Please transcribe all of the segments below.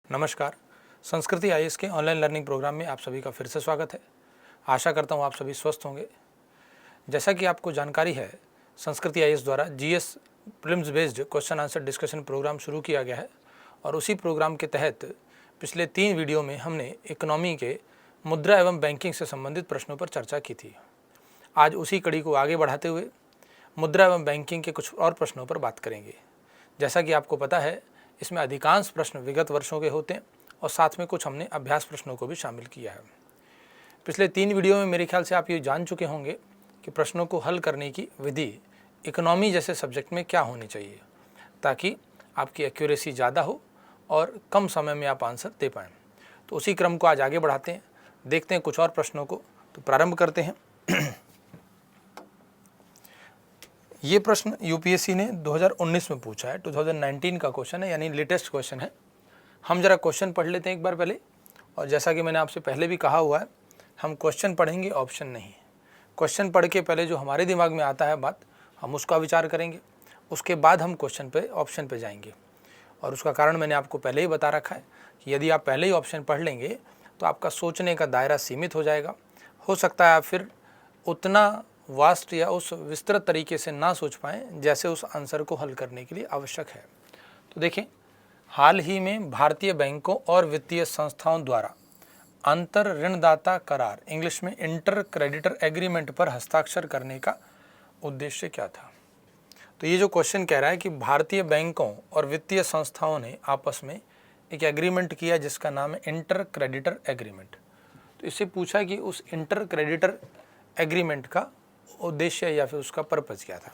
नमस्कार। संस्कृति आईएएस के ऑनलाइन लर्निंग प्रोग्राम में आप सभी का फिर से स्वागत है। आशा करता हूँ आप सभी स्वस्थ होंगे। जैसा कि आपको जानकारी है, संस्कृति आईएएस द्वारा GS prelims based question answer discussion programme शुरू किया गया है और उसी प्रोग्राम के तहत पिछले 3 वीडियो में हमने इकोनॉमी के मुद्रा एवं बैंकिंग से संबंधित प्रश्नों पर चर्चा की थी। आज उसी कड़ी को आगे बढ़ाते हुए मुद्रा एवं बैंकिंग के कुछ और प्रश्नों पर बात करेंगे। जैसा कि आपको पता है, इसमें अधिकांश प्रश्न विगत वर्षों के होते हैं और साथ में कुछ हमने अभ्यास प्रश्नों को भी शामिल किया है। पिछले 3 वीडियो में मेरे ख्याल से आप ये जान चुके होंगे कि प्रश्नों को हल करने की विधि इकोनॉमी जैसे सब्जेक्ट में क्या होनी चाहिए ताकि आपकी एक्यूरेसी ज़्यादा हो और कम समय में आप आंसर दे पाएँ। तो उसी क्रम को आज आगे बढ़ाते हैं, देखते हैं कुछ और प्रश्नों को। तो प्रारंभ करते हैं। ये प्रश्न यूपीएससी ने 2019 में पूछा है, 2019 का क्वेश्चन है, यानी लेटेस्ट क्वेश्चन है। हम जरा क्वेश्चन पढ़ लेते हैं एक बार पहले। और जैसा कि मैंने आपसे पहले भी कहा हुआ है, हम क्वेश्चन पढ़ेंगे, ऑप्शन नहीं। क्वेश्चन पढ़ के पहले जो हमारे दिमाग में आता है बात, हम उसका विचार करेंगे, उसके बाद हम क्वेश्चन पे ऑप्शन पे जाएंगे। और उसका कारण मैंने आपको पहले ही बता रखा है कि यदि आप पहले ही ऑप्शन पढ़ लेंगे तो आपका सोचने का दायरा सीमित हो जाएगा। हो सकता है आप फिर उतना वास्ट या उस विस्तृत तरीके से ना सोच पाएँ जैसे उस आंसर को हल करने के लिए आवश्यक है। तो देखें, हाल ही में भारतीय बैंकों और वित्तीय संस्थाओं द्वारा अंतर ऋणदाता करार, इंग्लिश में इंटर क्रेडिटर एग्रीमेंट पर हस्ताक्षर करने का उद्देश्य क्या था। तो ये जो क्वेश्चन कह रहा है कि भारतीय बैंकों और वित्तीय संस्थाओं ने आपस में एक एग्रीमेंट किया जिसका नाम है इंटर क्रेडिटर एग्रीमेंट। तो इससे पूछा कि उस इंटर क्रेडिटर एग्रीमेंट का उद्देश्य या फिर उसका पर्पज़ क्या था।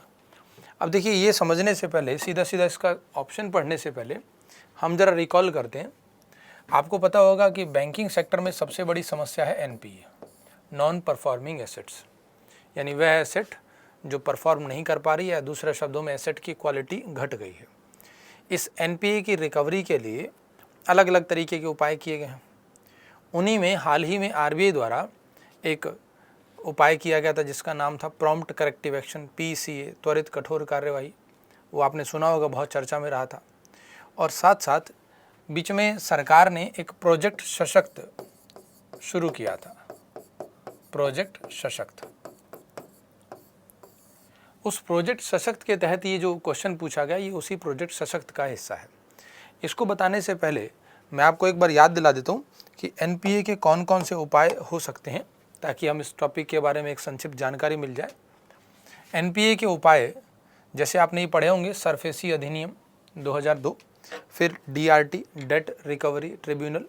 अब देखिए, ये समझने से पहले, सीधा सीधा इसका ऑप्शन पढ़ने से पहले हम जरा रिकॉल करते हैं। आपको पता होगा कि बैंकिंग सेक्टर में सबसे बड़ी समस्या है एनपीए, नॉन परफॉर्मिंग एसेट्स, यानी वह एसेट जो परफॉर्म नहीं कर पा रही है, दूसरे शब्दों में एसेट की क्वालिटी घट गई है। इस एनपीए की रिकवरी के लिए अलग अलग तरीके के उपाय किए गए हैं। उन्हीं में हाल ही में आरबीआई द्वारा एक उपाय किया गया था जिसका नाम था प्रॉम्प्ट करेक्टिव एक्शन, पीसीए, त्वरित कठोर कार्यवाही। वो आपने सुना होगा, बहुत चर्चा में रहा था। और साथ साथ बीच में सरकार ने एक प्रोजेक्ट सशक्त शुरू किया था, प्रोजेक्ट सशक्त। उस प्रोजेक्ट सशक्त के तहत ये जो क्वेश्चन पूछा गया, ये उसी प्रोजेक्ट सशक्त का हिस्सा है। इसको बताने से पहले मैं आपको एक बार याद दिला देता हूँ कि एनपीए के कौन कौन से उपाय हो सकते हैं, ताकि हम इस टॉपिक के बारे में एक संक्षिप्त जानकारी मिल जाए। एनपीए के उपाय जैसे आपने ये पढ़े होंगे, सरफेसी अधिनियम 2002, फिर DRT, debt recovery tribunal,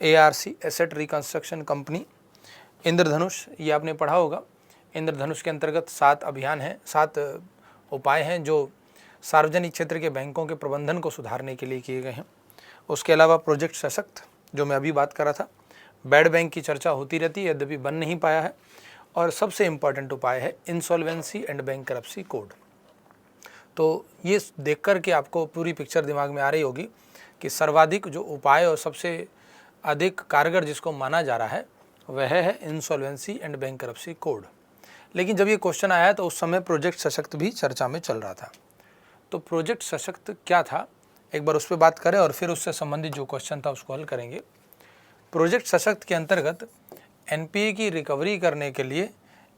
ARC, asset reconstruction company, Indradhanush, ये आपने पढ़ा होगा। इंद्रधनुष के अंतर्गत 7 अभियान हैं, 7 उपाय हैं जो सार्वजनिक क्षेत्र के बैंकों के प्रबंधन को सुधारने के लिए किए गए हैं। उसके अलावा प्रोजेक्ट सशक्त, जो मैं अभी बात कर रहा था। बैड बैंक की चर्चा होती रहती है, यद्यपि बन नहीं पाया है। और सबसे इम्पॉर्टेंट उपाय है इंसॉल्वेंसी एंड बैंकरप्सी कोड। तो ये देख कर के आपको पूरी पिक्चर दिमाग में आ रही होगी कि सर्वाधिक जो उपाय और सबसे अधिक कारगर जिसको माना जा रहा है वह है इंसॉल्वेंसी एंड बैंकरप्सी कोड। लेकिन जब ये क्वेश्चन आया तो उस समय प्रोजेक्ट सशक्त भी चर्चा में चल रहा था। तो प्रोजेक्ट सशक्त क्या था, एक बार उस पर बात करें और फिर उससे संबंधित जो क्वेश्चन था उसको हल करेंगे। प्रोजेक्ट सशक्त के अंतर्गत एनपीए की रिकवरी करने के लिए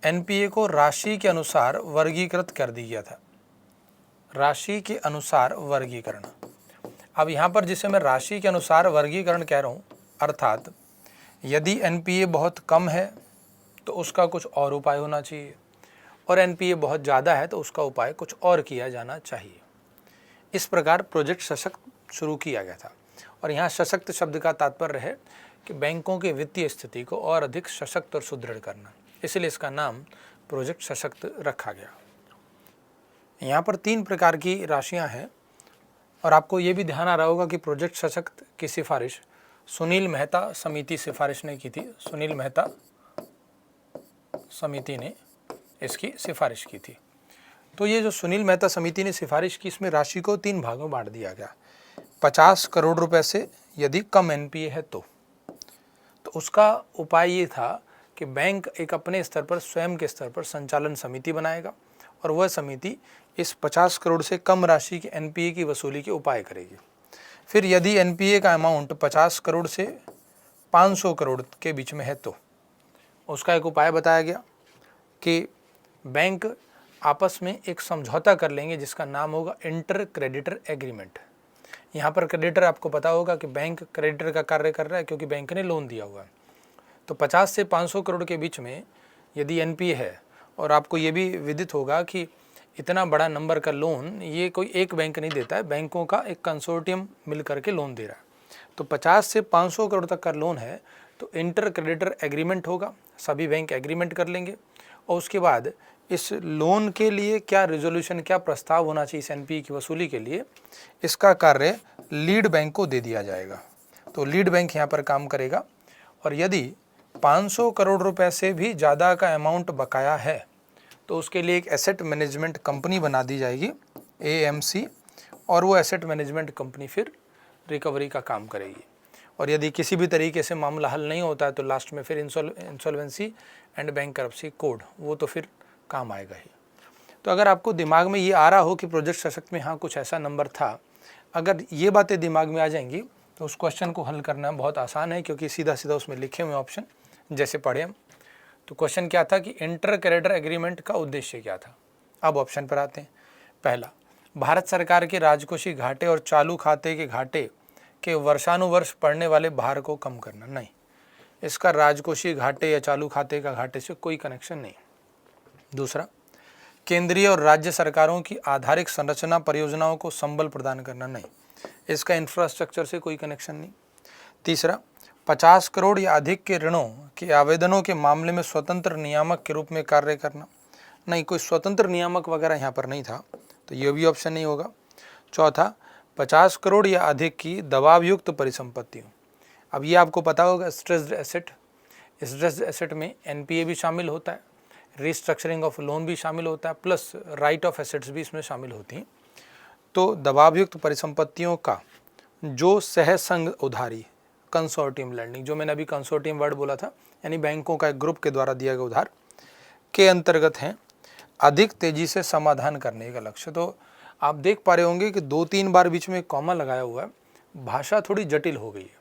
एनपीए को राशि के अनुसार वर्गीकृत कर दिया गया था। राशि के अनुसार वर्गीकरण। अब यहाँ पर जिसे मैं राशि के अनुसार वर्गीकरण कह रहा हूँ, अर्थात यदि एनपीए बहुत कम है तो उसका कुछ और उपाय होना चाहिए, और एनपीए बहुत ज़्यादा है तो उसका उपाय कुछ और किया जाना चाहिए। इस प्रकार प्रोजेक्ट सशक्त शुरू किया गया था। और यहाँ सशक्त शब्द का तात्पर्य है कि बैंकों की वित्तीय स्थिति को और अधिक सशक्त और सुदृढ़ करना, इसलिए इसका नाम प्रोजेक्ट सशक्त रखा गया। यहाँ पर 3 प्रकार की राशियाँ हैं और आपको ये भी ध्यान आ रहा होगा कि प्रोजेक्ट सशक्त की सिफारिश सुनील मेहता समिति सिफारिश ने की थी। सुनील मेहता समिति ने इसकी सिफारिश की थी। तो ये जो सुनील मेहता समिति ने सिफारिश की, इसमें राशि को 3 भागों में बांट दिया गया। 50 करोड़ रुपए से यदि कम एनपीए है तो उसका उपाय ये था कि बैंक एक अपने स्तर पर, स्वयं के स्तर पर संचालन समिति बनाएगा और वह समिति इस 50 करोड़ से कम राशि के एनपीए की वसूली के उपाय करेगी। फिर यदि एनपीए का अमाउंट 50 करोड़ से 500 करोड़ के बीच में है तो उसका एक उपाय बताया गया कि बैंक आपस में एक समझौता कर लेंगे जिसका नाम होगा इंटर क्रेडिटर एग्रीमेंट। यहाँ पर क्रेडिटर आपको पता होगा कि बैंक क्रेडिटर का कार्य कर रहा है क्योंकि बैंक ने लोन दिया हुआ है। तो 50 से 500 करोड़ के बीच में यदि एनपीए है, और आपको ये भी विदित होगा कि इतना बड़ा नंबर का लोन ये कोई एक बैंक नहीं देता है, बैंकों का एक कंसोर्टियम मिल करके लोन दे रहा है। तो 50 से 500 करोड़ तक का लोन है तो इंटर क्रेडिटर एग्रीमेंट होगा, सभी बैंक एग्रीमेंट कर लेंगे और उसके बाद इस लोन के लिए क्या रिजोल्यूशन, क्या प्रस्ताव होना चाहिए इस एनपीए की वसूली के लिए, इसका कार्य लीड बैंक को दे दिया जाएगा। तो लीड बैंक यहाँ पर काम करेगा और यदि 500 करोड़ रुपए से भी ज़्यादा का अमाउंट बकाया है तो उसके लिए एक एसेट मैनेजमेंट कंपनी बना दी जाएगी एएमसी, और वो एसेट मैनेजमेंट कंपनी फिर रिकवरी का काम करेगी। और यदि किसी भी तरीके से मामला हल नहीं होता है तो लास्ट में फिर इंसॉल्वेंसी एंड बैंकरप्सी कोड वो तो फिर काम आएगा ही। तो अगर आपको दिमाग में ये आ रहा हो कि प्रोजेक्ट सशक्त में हाँ कुछ ऐसा नंबर था, अगर ये बातें दिमाग में आ जाएंगी तो उस क्वेश्चन को हल करना बहुत आसान है क्योंकि सीधा सीधा उसमें लिखे हुए ऑप्शन जैसे पढ़े हम। तो क्वेश्चन क्या था कि इंटर क्रेडिटर एग्रीमेंट का उद्देश्य क्या था। अब ऑप्शन पर आते हैं। पहला, भारत सरकार के राजकोषीय घाटे और चालू खाते के घाटे के वर्षानुवर्ष पड़ने वाले भार को कम करना। नहीं, इसका राजकोषीय घाटे या चालू खाते का घाटे से कोई कनेक्शन नहीं। दूसरा, केंद्रीय और राज्य सरकारों की आधारिक संरचना परियोजनाओं को संबल प्रदान करना। नहीं, इसका इंफ्रास्ट्रक्चर से कोई कनेक्शन नहीं। तीसरा, 50 करोड़ या अधिक के ऋणों के आवेदनों के मामले में स्वतंत्र नियामक के रूप में कार्य करना। नहीं, कोई स्वतंत्र नियामक वगैरह यहाँ पर नहीं था, तो ये भी ऑप्शन नहीं होगा। चौथा, 50 करोड़ या अधिक की दबावयुक्त परिसंपत्तियों। अब ये आपको पता होगा स्ट्रेस्ड एसेट, स्ट्रेस्ड एसेट में एनपीए भी शामिल होता है, रिस्ट्रक्चरिंग ऑफ लोन भी शामिल होता है, प्लस राइट ऑफ एसेट्स भी इसमें शामिल होती हैं। तो दबावयुक्त परिसंपत्तियों का जो सहसंग उधारी, कंसोर्टियम लैंडिंग, जो मैंने अभी कंसोर्टियम वर्ड बोला था, यानी बैंकों का एक ग्रुप के द्वारा दिया गया उधार के अंतर्गत हैं, अधिक तेजी से समाधान करने का लक्ष्य। तो आप देख पा रहे होंगे कि 2-3 बार बीच में कॉमा लगाया हुआ है, भाषा थोड़ी जटिल हो गई है,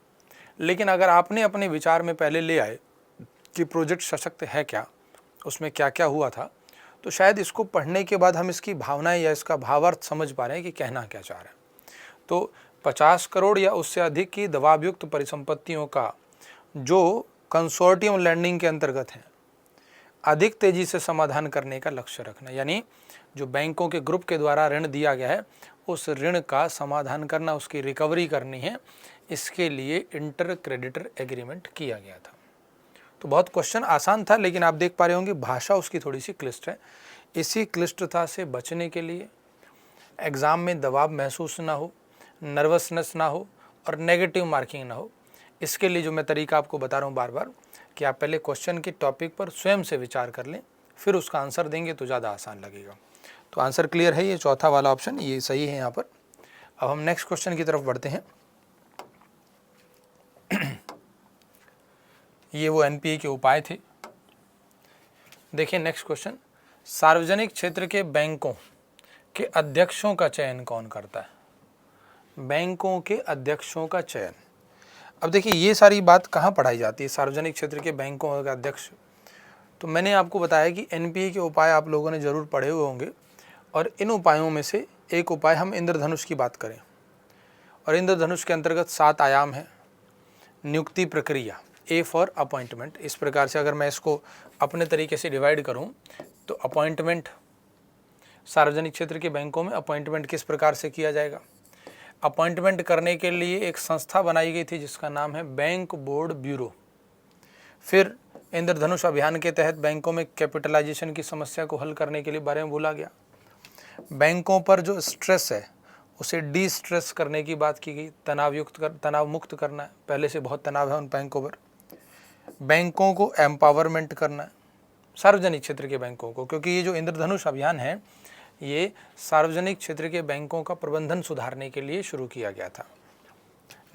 लेकिन अगर आपने अपने विचार में पहले ले आए कि प्रोजेक्ट सशक्त है क्या, उसमें क्या क्या हुआ था, तो शायद इसको पढ़ने के बाद हम इसकी भावनाएं या इसका भावार्थ समझ पा रहे हैं कि कहना क्या चाह रहे हैं। तो 50 करोड़ या उससे अधिक की दबावयुक्त परिसंपत्तियों का जो कंसोर्टियम लैंडिंग के अंतर्गत है, अधिक तेजी से समाधान करने का लक्ष्य रखना, यानी जो बैंकों के ग्रुप के द्वारा ऋण दिया गया है उस ऋण का समाधान करना, उसकी रिकवरी करनी है, इसके लिए इंटर क्रेडिटर एग्रीमेंट किया गया था। तो बहुत क्वेश्चन आसान था, लेकिन आप देख पा रहे होंगे भाषा उसकी थोड़ी सी क्लिष्ट है। इसी क्लिष्टता से बचने के लिए, एग्ज़ाम में दबाव महसूस ना हो, नर्वसनेस ना हो और नेगेटिव मार्किंग ना हो, इसके लिए जो मैं तरीका आपको बता रहा हूँ बार बार कि आप पहले क्वेश्चन के टॉपिक पर स्वयं से विचार कर लें, फिर उसका आंसर देंगे तो ज़्यादा आसान लगेगा। तो आंसर क्लियर है, ये चौथा वाला ऑप्शन ये सही है यहाँ पर। अब हम नेक्स्ट क्वेश्चन की तरफ बढ़ते हैं। ये वो एनपीए के उपाय थे। देखिए नेक्स्ट क्वेश्चन, सार्वजनिक क्षेत्र के बैंकों के अध्यक्षों का चयन कौन करता है? बैंकों के अध्यक्षों का चयन। अब देखिए ये सारी बात कहाँ पढ़ाई जाती है, सार्वजनिक क्षेत्र के बैंकों का अध्यक्ष। तो मैंने आपको बताया कि एनपीए के उपाय आप लोगों ने ज़रूर पढ़े हुए होंगे, और इन उपायों में से एक उपाय हम इंद्रधनुष की बात करें, और इंद्रधनुष के अंतर्गत 7 आयाम है। नियुक्ति प्रक्रिया, ए फॉर अपॉइंटमेंट। इस प्रकार से अगर मैं इसको अपने तरीके से डिवाइड करूं तो अपॉइंटमेंट, सार्वजनिक क्षेत्र के बैंकों में अपॉइंटमेंट किस प्रकार से किया जाएगा। अपॉइंटमेंट करने के लिए एक संस्था बनाई गई थी जिसका नाम है बैंक बोर्ड ब्यूरो। फिर इंद्रधनुष अभियान के तहत बैंकों में कैपिटलाइजेशन की समस्या को हल करने के लिए बारे में बोला गया। बैंकों पर जो स्ट्रेस है उसे डी स्ट्रेस करने की बात की गई, तनाव मुक्त करना है, पहले से बहुत तनाव है उन बैंकों पर। बैंकों को एम्पावरमेंट करना है, सार्वजनिक क्षेत्र के बैंकों को, क्योंकि ये जो इंद्रधनुष अभियान है ये सार्वजनिक क्षेत्र के बैंकों का प्रबंधन सुधारने के लिए शुरू किया गया था।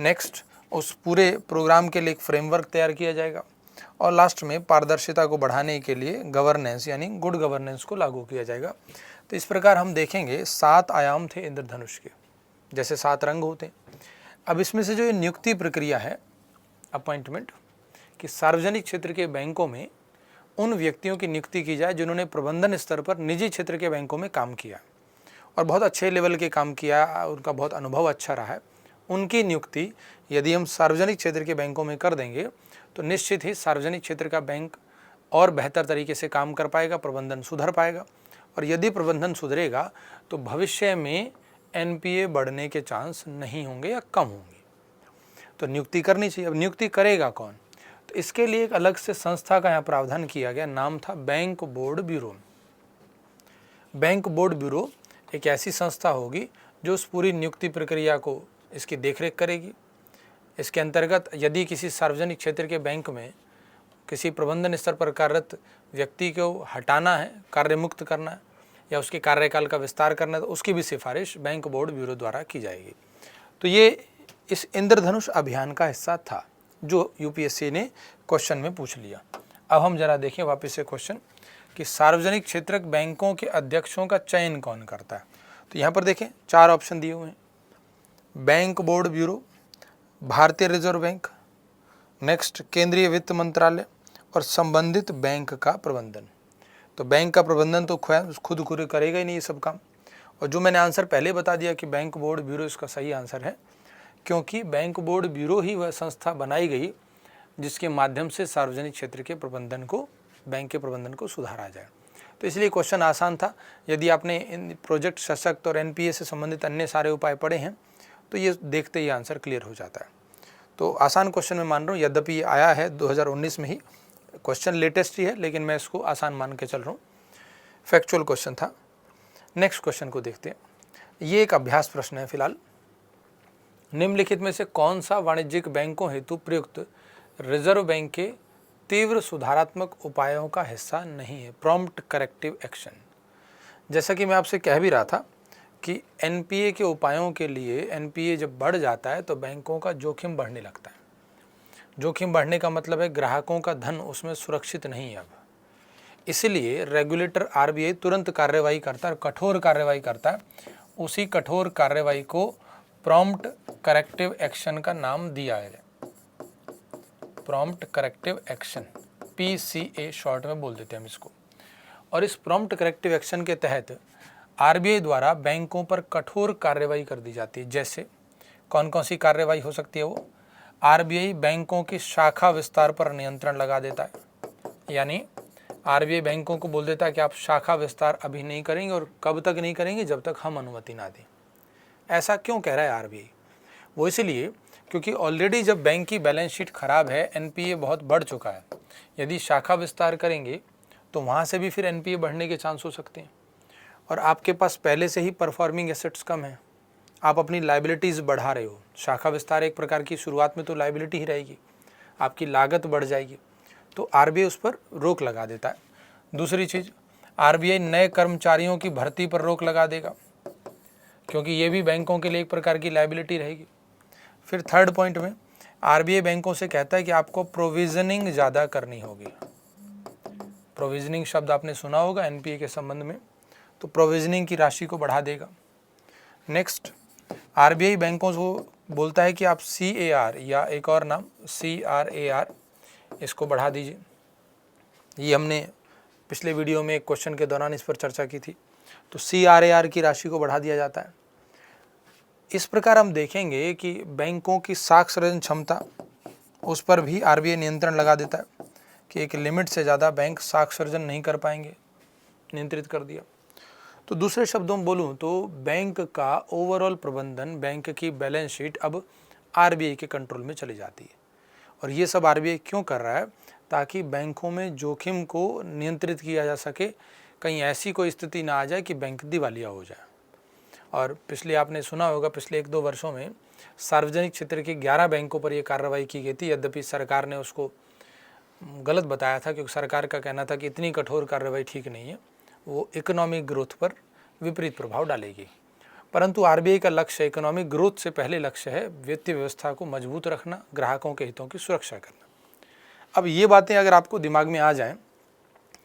नेक्स्ट, उस पूरे प्रोग्राम के लिए एक फ्रेमवर्क तैयार किया जाएगा, और लास्ट में पारदर्शिता को बढ़ाने के लिए गवर्नेंस यानी गुड गवर्नेंस को लागू किया जाएगा। तो इस प्रकार हम देखेंगे 7 आयाम थे इंद्रधनुष के, जैसे 7 रंग होते हैं। अब इसमें से जो ये नियुक्ति प्रक्रिया है, अपॉइंटमेंट, कि सार्वजनिक क्षेत्र के बैंकों में उन व्यक्तियों की नियुक्ति की जाए जिन्होंने प्रबंधन स्तर पर निजी क्षेत्र के बैंकों में काम किया और बहुत अच्छे लेवल के काम किया, उनका बहुत अनुभव अच्छा रहा है, उनकी नियुक्ति यदि हम सार्वजनिक क्षेत्र के बैंकों में कर देंगे तो निश्चित ही सार्वजनिक क्षेत्र का बैंक और बेहतर तरीके से काम कर पाएगा, प्रबंधन सुधर पाएगा। और यदि प्रबंधन सुधरेगा तो भविष्य में एनपीए बढ़ने के चांस नहीं होंगे या कम होंगे। तो नियुक्ति करनी चाहिए। अब नियुक्ति करेगा कौन? तो इसके लिए एक अलग से संस्था का यहाँ प्रावधान किया गया, नाम था bank board bureau. Bank board bureau एक ऐसी संस्था होगी जो उस पूरी नियुक्ति प्रक्रिया को इसकी देखरेख करेगी। इसके अंतर्गत यदि किसी सार्वजनिक क्षेत्र के बैंक में किसी प्रबंधन स्तर पर कार्यरत व्यक्ति को हटाना है, कार्य मुक्त करना है या उसके कार्यकाल का विस्तार करना है, तो उसकी भी सिफारिश बैंक बोर्ड ब्यूरो द्वारा की जाएगी। तो ये इस इंद्रधनुष अभियान का हिस्सा था जो यूपीएससी ने क्वेश्चन में पूछ लिया। अब हम जरा देखें वापस से क्वेश्चन कि सार्वजनिक क्षेत्रक बैंकों के अध्यक्षों का चयन कौन करता है। तो यहाँ पर देखें 4 ऑप्शन दिए हुए हैं, बैंक बोर्ड ब्यूरो, भारतीय रिजर्व बैंक, नेक्स्ट केंद्रीय वित्त मंत्रालय और संबंधित बैंक का प्रबंधन। तो बैंक का प्रबंधन तो खुद करेगा ही नहीं ये सब काम। और जो मैंने आंसर पहले बता दिया कि बैंक बोर्ड ब्यूरो इसका सही आंसर है, क्योंकि बैंक बोर्ड ब्यूरो ही वह संस्था बनाई गई जिसके माध्यम से सार्वजनिक क्षेत्र के प्रबंधन को, बैंक के प्रबंधन को सुधारा जाए। तो इसलिए क्वेश्चन आसान था। यदि आपने इन प्रोजेक्ट सशक्त और एनपीए से संबंधित अन्य सारे उपाय पढ़े हैं तो ये देखते ही आंसर क्लियर हो जाता है। तो आसान क्वेश्चन मैं मान रहा हूँ, यद्यपि ये आया है 2019 में ही, क्वेश्चन लेटेस्ट ही है, लेकिन मैं इसको आसान मान के चल रहा हूँ। फैक्चुअल क्वेश्चन था। नेक्स्ट क्वेश्चन को देखते हैं। ये एक अभ्यास प्रश्न है फिलहाल। निम्नलिखित में से कौन सा वाणिज्यिक बैंकों हेतु प्रयुक्त रिजर्व बैंक के तीव्र सुधारात्मक उपायों का हिस्सा नहीं है? Prompt corrective action. जैसा कि मैं आपसे कह भी रहा था कि एनपीए के उपायों के लिए, एनपीए जब बढ़ जाता है तो बैंकों का जोखिम बढ़ने लगता है। जोखिम बढ़ने का मतलब है ग्राहकों का धन उसमें सुरक्षित नहीं है। अब इसलिए रेगुलेटर आरबीआई तुरंत कार्रवाई करता है, कठोर कार्रवाई करता है। उसी कठोर कार्रवाई को प्रॉम्प्ट करेक्टिव एक्शन का नाम दिया है। Prompt corrective action, PCA short में बोल देते हैं हम इसको। और इस प्रॉम्प्ट करेक्टिव एक्शन के तहत आरबीआई द्वारा बैंकों पर कठोर कार्रवाई कर दी जाती है। जैसे कौन कौन सी कार्रवाई हो सकती है? वो आरबीआई बैंकों की शाखा विस्तार पर नियंत्रण लगा देता है, यानी आरबीआई बैंकों को बोल देता है कि आप शाखा विस्तार अभी नहीं करेंगे और कब तक नहीं करेंगे, जब तक हम अनुमति ना दें। ऐसा क्यों कह रहा है आरबीआई? वो इसलिए क्योंकि ऑलरेडी जब बैंक की बैलेंस शीट खराब है, एनपीए बहुत बढ़ चुका है, यदि शाखा विस्तार करेंगे तो वहाँ से भी फिर एनपीए बढ़ने के चांस हो सकते हैं। और आपके पास पहले से ही परफॉर्मिंग एसेट्स कम है, आप अपनी लाइबिलिटीज़ बढ़ा रहे हो। शाखा विस्तार एक प्रकार की शुरुआत में तो लाइबिलिटी ही रहेगी, आपकी लागत बढ़ जाएगी, तो आरबीआई उस पर रोक लगा देता है। दूसरी चीज़, आरबीआई नए कर्मचारियों की भर्ती पर रोक लगा देगा, क्योंकि ये भी बैंकों के लिए एक प्रकार की लाइबिलिटी रहेगी। फिर थर्ड पॉइंट में आरबीआई बैंकों से कहता है कि आपको प्रोविजनिंग ज़्यादा करनी होगी। प्रोविजनिंग शब्द आपने सुना होगा एनपीए के संबंध में, तो प्रोविजनिंग की राशि को बढ़ा देगा। नेक्स्ट, आरबीआई बैंकों को बोलता है कि आप CAR या एक और नाम CRAR इसको बढ़ा दीजिए। ये हमने पिछले वीडियो में एक क्वेश्चन के दौरान इस पर चर्चा की थी। तो CRAR की राशि को बढ़ा दिया जाता है। इस प्रकार हम देखेंगे कि बैंकों की साख सृजन क्षमता, उस पर भी आरबीआई नियंत्रण लगा देता है कि एक लिमिट से ज़्यादा बैंक साख सृजन नहीं कर पाएंगे, नियंत्रित कर दिया। तो दूसरे शब्दों में बोलूँ तो बैंक का ओवरऑल प्रबंधन, बैंक की बैलेंस शीट अब आरबीआई के कंट्रोल में चली जाती है। और ये सब आरबीआई क्यों कर रहा है? ताकि बैंकों में जोखिम को नियंत्रित किया जा सके, कहीं ऐसी कोई स्थिति ना आ जाए कि बैंक दिवालिया हो जाए। और पिछले आपने सुना होगा, पिछले 1-2 वर्षों में सार्वजनिक क्षेत्र के 11 बैंकों पर यह कार्रवाई की गई थी। यद्यपि सरकार ने उसको गलत बताया था, क्योंकि सरकार का कहना था कि इतनी कठोर कार्रवाई ठीक नहीं है, वो इकोनॉमिक ग्रोथ पर विपरीत प्रभाव डालेगी। परंतु आरबीआई का लक्ष्य इकोनॉमिक ग्रोथ से पहले लक्ष्य है वित्तीय व्यवस्था को मजबूत रखना, ग्राहकों के हितों की सुरक्षा करना। अब ये बातें अगर आपको दिमाग में आ जाएं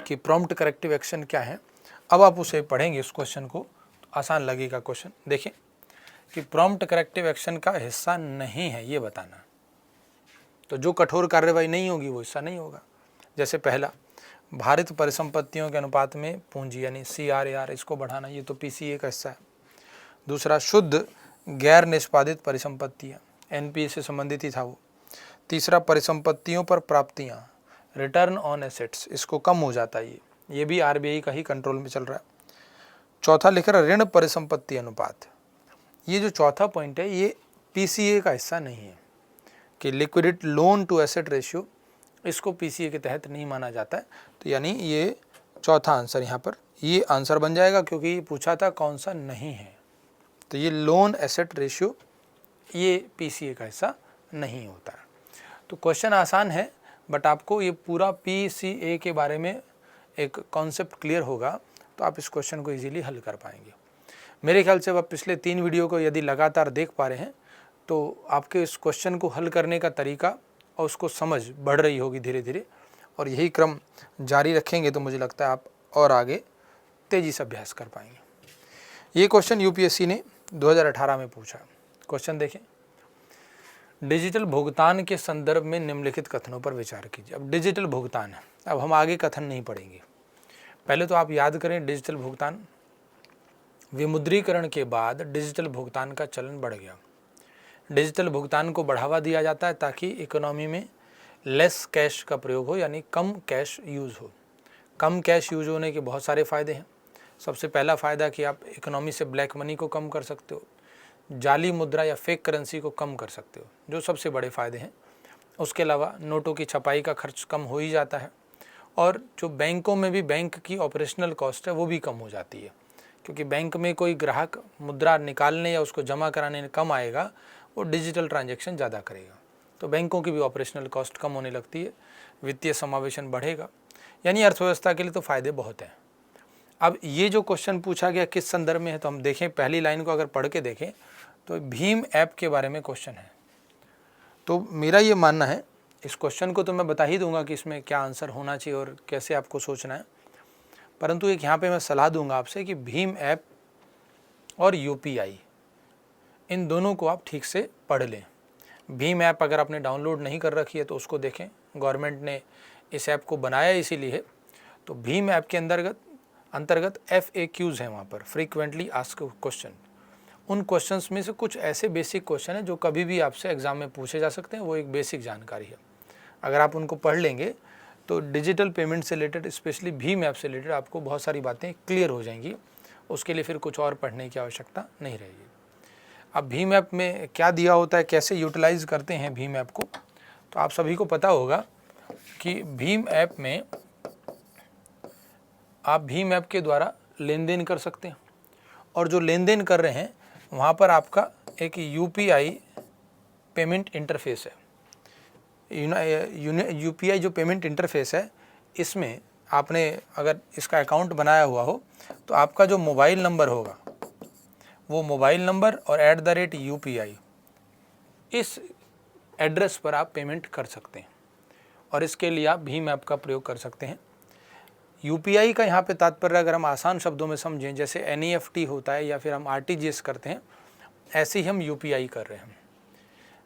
कि प्रॉम्प्ट करेक्टिव एक्शन क्या है, अब आप उसे पढ़ेंगे इस क्वेश्चन को, तो आसान लगेगा क्वेश्चन। देखें कि प्रॉम्प्ट करेक्टिव एक्शन का हिस्सा नहीं है, ये बताना। तो जो कठोर कार्रवाई नहीं होगी वो हिस्सा नहीं होगा। जैसे पहला, भारित परिसंपत्तियों के अनुपात में पूंजी यानी CRAR इसको बढ़ाना, ये तो PCA का हिस्सा है। दूसरा, शुद्ध गैर निष्पादित परिसंपत्तियाँ, NPA से संबंधित ही था वो। तीसरा, परिसंपत्तियों पर प्राप्तियाँ, रिटर्न ऑन एसेट्स, इसको कम हो जाता है, ये भी RBI का ही कंट्रोल में चल रहा है। चौथा लिख रहा ऋण परिसंपत्ति अनुपात, ये जो चौथा पॉइंट है ये PCA का हिस्सा नहीं है कि liquidity loan to asset ratio, इसको PCA के तहत नहीं माना जाता है। तो यानी ये चौथा आंसर यहाँ पर ये आंसर बन जाएगा, क्योंकि ये पूछा था कौन सा नहीं है। तो ये लोन एसेट रेशियो ये PCA का हिस्सा नहीं होता है। तो क्वेश्चन आसान है, बट आपको ये पूरा PCA के बारे में एक कॉन्सेप्ट क्लियर होगा तो आप इस क्वेश्चन को इजीली हल कर पाएंगे। मेरे ख्याल से आप पिछले 3 वीडियो को यदि लगातार देख पा रहे हैं तो आपके इस क्वेश्चन को हल करने का तरीका और उसको समझ बढ़ रही होगी धीरे धीरे, और यही क्रम जारी रखेंगे तो मुझे लगता है आप और आगे तेज़ी से अभ्यास कर पाएंगे। ये क्वेश्चन UPSC ने 2018 में पूछा। क्वेश्चन देखें, डिजिटल भुगतान के संदर्भ में निम्नलिखित कथनों पर विचार कीजिए। अब डिजिटल भुगतान है, अब हम आगे कथन नहीं पढ़ेंगे, पहले तो आप याद करें डिजिटल भुगतान, विमुद्रीकरण के बाद डिजिटल भुगतान का चलन बढ़ गया। डिजिटल भुगतान को बढ़ावा दिया जाता है ताकि इकोनॉमी में लेस कैश का प्रयोग हो, यानी कम कैश यूज़ हो। कम कैश यूज होने के बहुत सारे फ़ायदे हैं। सबसे पहला फ़ायदा कि आप इकोनॉमी से ब्लैक मनी को कम कर सकते हो, जाली मुद्रा या फेक करेंसी को कम कर सकते हो, जो सबसे बड़े फ़ायदे हैं। उसके अलावा नोटों की छपाई का खर्च कम हो ही जाता है, और जो बैंकों में भी बैंक की ऑपरेशनल कॉस्ट है वो भी कम हो जाती है, क्योंकि बैंक में कोई ग्राहक मुद्रा निकालने या उसको जमा कराने में कम आएगा, वो डिजिटल ट्रांजैक्शन ज़्यादा करेगा, तो बैंकों की भी ऑपरेशनल कॉस्ट कम होने लगती है, वित्तीय समावेशन बढ़ेगा, यानी अर्थव्यवस्था के लिए तो फ़ायदे बहुत हैं। अब ये जो क्वेश्चन पूछा गया किस संदर्भ में है, तो हम देखें पहली लाइन को अगर पढ़ के देखें तो भीम ऐप के बारे में क्वेश्चन है। तो मेरा ये मानना है, इस क्वेश्चन को तो मैं बता ही दूंगा कि इसमें क्या आंसर होना चाहिए और कैसे आपको सोचना है, परंतु एक यहाँ पे मैं सलाह दूंगा आपसे कि भीम ऐप और UPI इन दोनों को आप ठीक से पढ़ लें। भीम ऐप अगर आपने डाउनलोड नहीं कर रखी है तो उसको देखें, गवर्नमेंट ने इस ऐप को बनाया इसीलिए है। तो भीम ऐप के अंतर्गत FAQs हैं, वहाँ पर फ्रीक्वेंटली आस्क्ड क्वेश्चन। उन क्वेश्चंस में से कुछ ऐसे बेसिक क्वेश्चन हैं जो कभी भी आपसे एग्ज़ाम में पूछे जा सकते हैं, वो एक बेसिक जानकारी है। अगर आप उनको पढ़ लेंगे तो डिजिटल पेमेंट से रिलेटेड, स्पेशली भीम ऐप से रिलेटेड आपको बहुत सारी बातें क्लियर हो जाएंगी। उसके लिए फिर कुछ और पढ़ने की आवश्यकता नहीं रहेगी। अब भीम ऐप में क्या दिया होता है, कैसे यूटिलाइज़ करते हैं भीम ऐप को, तो आप सभी को पता होगा कि भीम ऐप में आप भीम ऐप के द्वारा लेन देन कर सकते हैं, और जो लेन देन कर रहे हैं वहाँ पर आपका एक UPI पेमेंट इंटरफेस है। UPI जो पेमेंट इंटरफेस है, इसमें आपने अगर इसका अकाउंट बनाया हुआ हो तो आपका जो मोबाइल नंबर होगा वो मोबाइल नंबर और @UPI इस एड्रेस पर आप पेमेंट कर सकते हैं, और इसके लिए आप भीम ऐप का प्रयोग कर सकते हैं। UPI का यहाँ पे तात्पर्य अगर हम आसान शब्दों में समझें, जैसे NEFT होता है या फिर हम RTGS करते हैं, ऐसे ही हम UPI कर रहे हैं।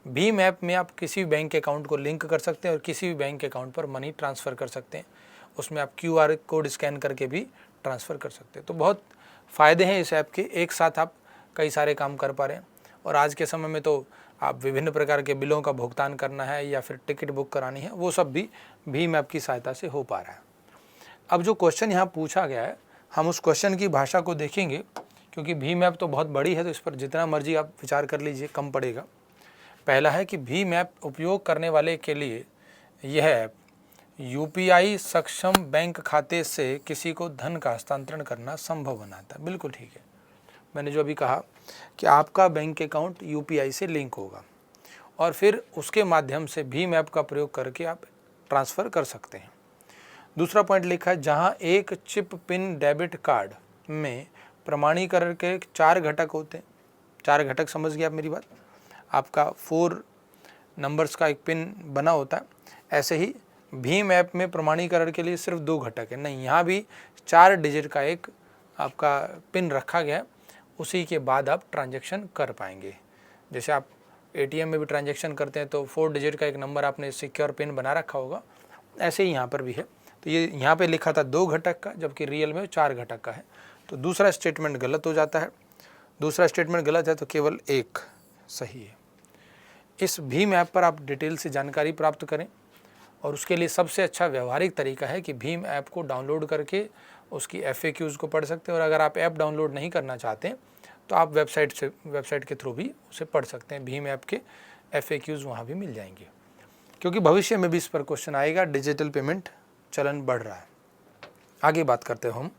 भीम ऐप में आप किसी भी बैंक अकाउंट को लिंक कर सकते हैं और किसी भी बैंक अकाउंट पर मनी ट्रांसफ़र कर सकते हैं। उसमें आप QR कोड स्कैन करके भी ट्रांसफ़र कर सकते हैं। तो बहुत फ़ायदे हैं इस ऐप के, एक साथ आप कई सारे काम कर पा रहे हैं। और आज के समय में तो आप विभिन्न प्रकार के बिलों का भुगतान करना है या फिर टिकट बुक करानी है, वो सब भी भीम ऐप की सहायता से हो पा रहा है। अब जो क्वेश्चन यहाँ पूछा गया है, हम उस क्वेश्चन की भाषा को देखेंगे, क्योंकि भीम ऐप तो बहुत बड़ी है, तो इस पर जितना मर्जी आप विचार कर लीजिए, कम पड़ेगा। पहला है कि भीम ऐप उपयोग करने वाले के लिए यह ऐप UPI सक्षम बैंक खाते से किसी को धन का हस्तांतरण करना संभव बनाता है। बिल्कुल ठीक है, मैंने जो अभी कहा कि आपका बैंक अकाउंट UPI से लिंक होगा और फिर उसके माध्यम से भीम ऐप का प्रयोग करके आप ट्रांसफ़र कर सकते हैं। दूसरा पॉइंट लिखा है, जहां एक चिप पिन डेबिट कार्ड में प्रमाणीकरण के 4 घटक होते हैं। 4 घटक समझ गए आप मेरी बात? आपका 4 नंबर्स का एक पिन बना होता है, ऐसे ही भीम ऐप में प्रमाणीकरण के लिए सिर्फ 2 घटक है नहीं, यहाँ भी 4 डिजिट का एक आपका पिन रखा गया है। उसी के बाद आप ट्रांजैक्शन कर पाएंगे। जैसे आप एटीएम में भी ट्रांजैक्शन करते हैं तो 4 डिजिट का एक नंबर आपने सिक्योर पिन बना रखा होगा, ऐसे ही यहाँ पर भी है। तो ये यहाँ पे लिखा था 2 घटक का, जबकि रियल में 4 घटक का है, तो दूसरा स्टेटमेंट गलत हो जाता है। दूसरा स्टेटमेंट गलत है तो केवल एक सही है। इस भीम ऐप पर आप डिटेल से जानकारी प्राप्त करें, और उसके लिए सबसे अच्छा व्यवहारिक तरीका है कि भीम ऐप को डाउनलोड करके उसकी FAQs को पढ़ सकते हैं। और अगर आप ऐप डाउनलोड नहीं करना चाहते हैं तो आप वेबसाइट के थ्रू भी उसे पढ़ सकते हैं। भीम ऐप के FAQs वहाँ भी मिल जाएंगे, क्योंकि भविष्य में भी इस पर क्वेश्चन आएगा। डिजिटल पेमेंट चलन बढ़ रहा है। आगे बात करते हैं हम।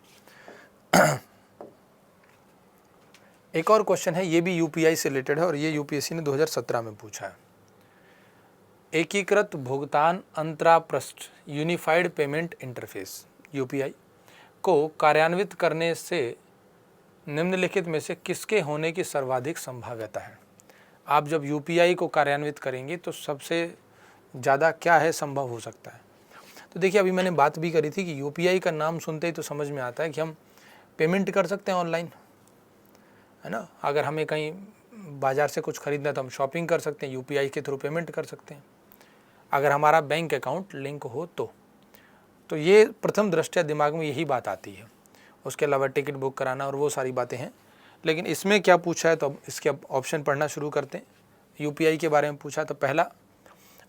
एक और क्वेश्चन है, ये भी UPI से रिलेटेड है, और ये UPSC ने 2017 में पूछा है। एकीकृत भुगतान अंतरापृष्ठ यूनिफाइड पेमेंट इंटरफेस UPI को कार्यान्वित करने से निम्नलिखित में से किसके होने की सर्वाधिक संभाव्यता है? आप जब UPI को कार्यान्वित करेंगे तो सबसे ज़्यादा क्या है संभव हो सकता है? तो देखिए, अभी मैंने बात भी करी थी कि UPI का नाम सुनते ही तो समझ में आता है कि हम पेमेंट कर सकते हैं ऑनलाइन, है ना। अगर हमें कहीं बाज़ार से कुछ खरीदना है तो हम शॉपिंग कर सकते हैं, UPI के थ्रू पेमेंट कर सकते हैं, अगर हमारा बैंक अकाउंट लिंक हो तो ये प्रथम दृष्टया दिमाग में यही बात आती है। उसके अलावा टिकट बुक कराना और वो सारी बातें हैं। लेकिन इसमें क्या पूछा है, तो अब इसके ऑप्शन पढ़ना शुरू करते हैं। UPI के बारे में पूछा, तो पहला,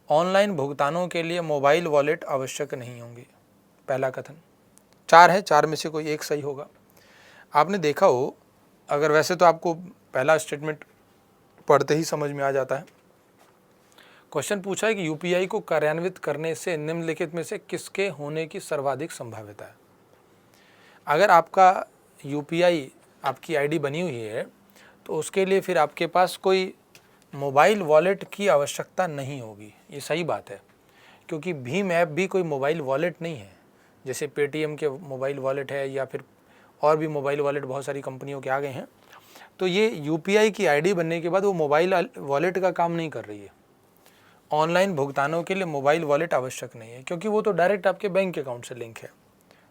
ऑनलाइन भुगतानों के लिए मोबाइल वॉलेट आवश्यक नहीं होंगे, पहला कथन। 4 है, 4 में से कोई एक सही होगा। आपने देखा हो, अगर वैसे तो आपको पहला स्टेटमेंट पढ़ते ही समझ में आ जाता है। क्वेश्चन पूछा है कि UPI को कार्यान्वित करने से निम्नलिखित में से किसके होने की सर्वाधिक संभाव्यता है। अगर आपका UPI आपकी ID बनी हुई है तो उसके लिए फिर आपके पास कोई मोबाइल वॉलेट की आवश्यकता नहीं होगी, ये सही बात है, क्योंकि भीम ऐप भी कोई मोबाइल वॉलेट नहीं है। जैसे पेटीएम के मोबाइल वॉलेट है, या फिर और भी मोबाइल वॉलेट बहुत सारी कंपनियों के आ गए हैं। तो ये UPI की ID बनने के बाद वो मोबाइल वॉलेट का काम नहीं कर रही है। ऑनलाइन भुगतानों के लिए मोबाइल वॉलेट आवश्यक नहीं है, क्योंकि वो तो डायरेक्ट आपके बैंक अकाउंट से लिंक है।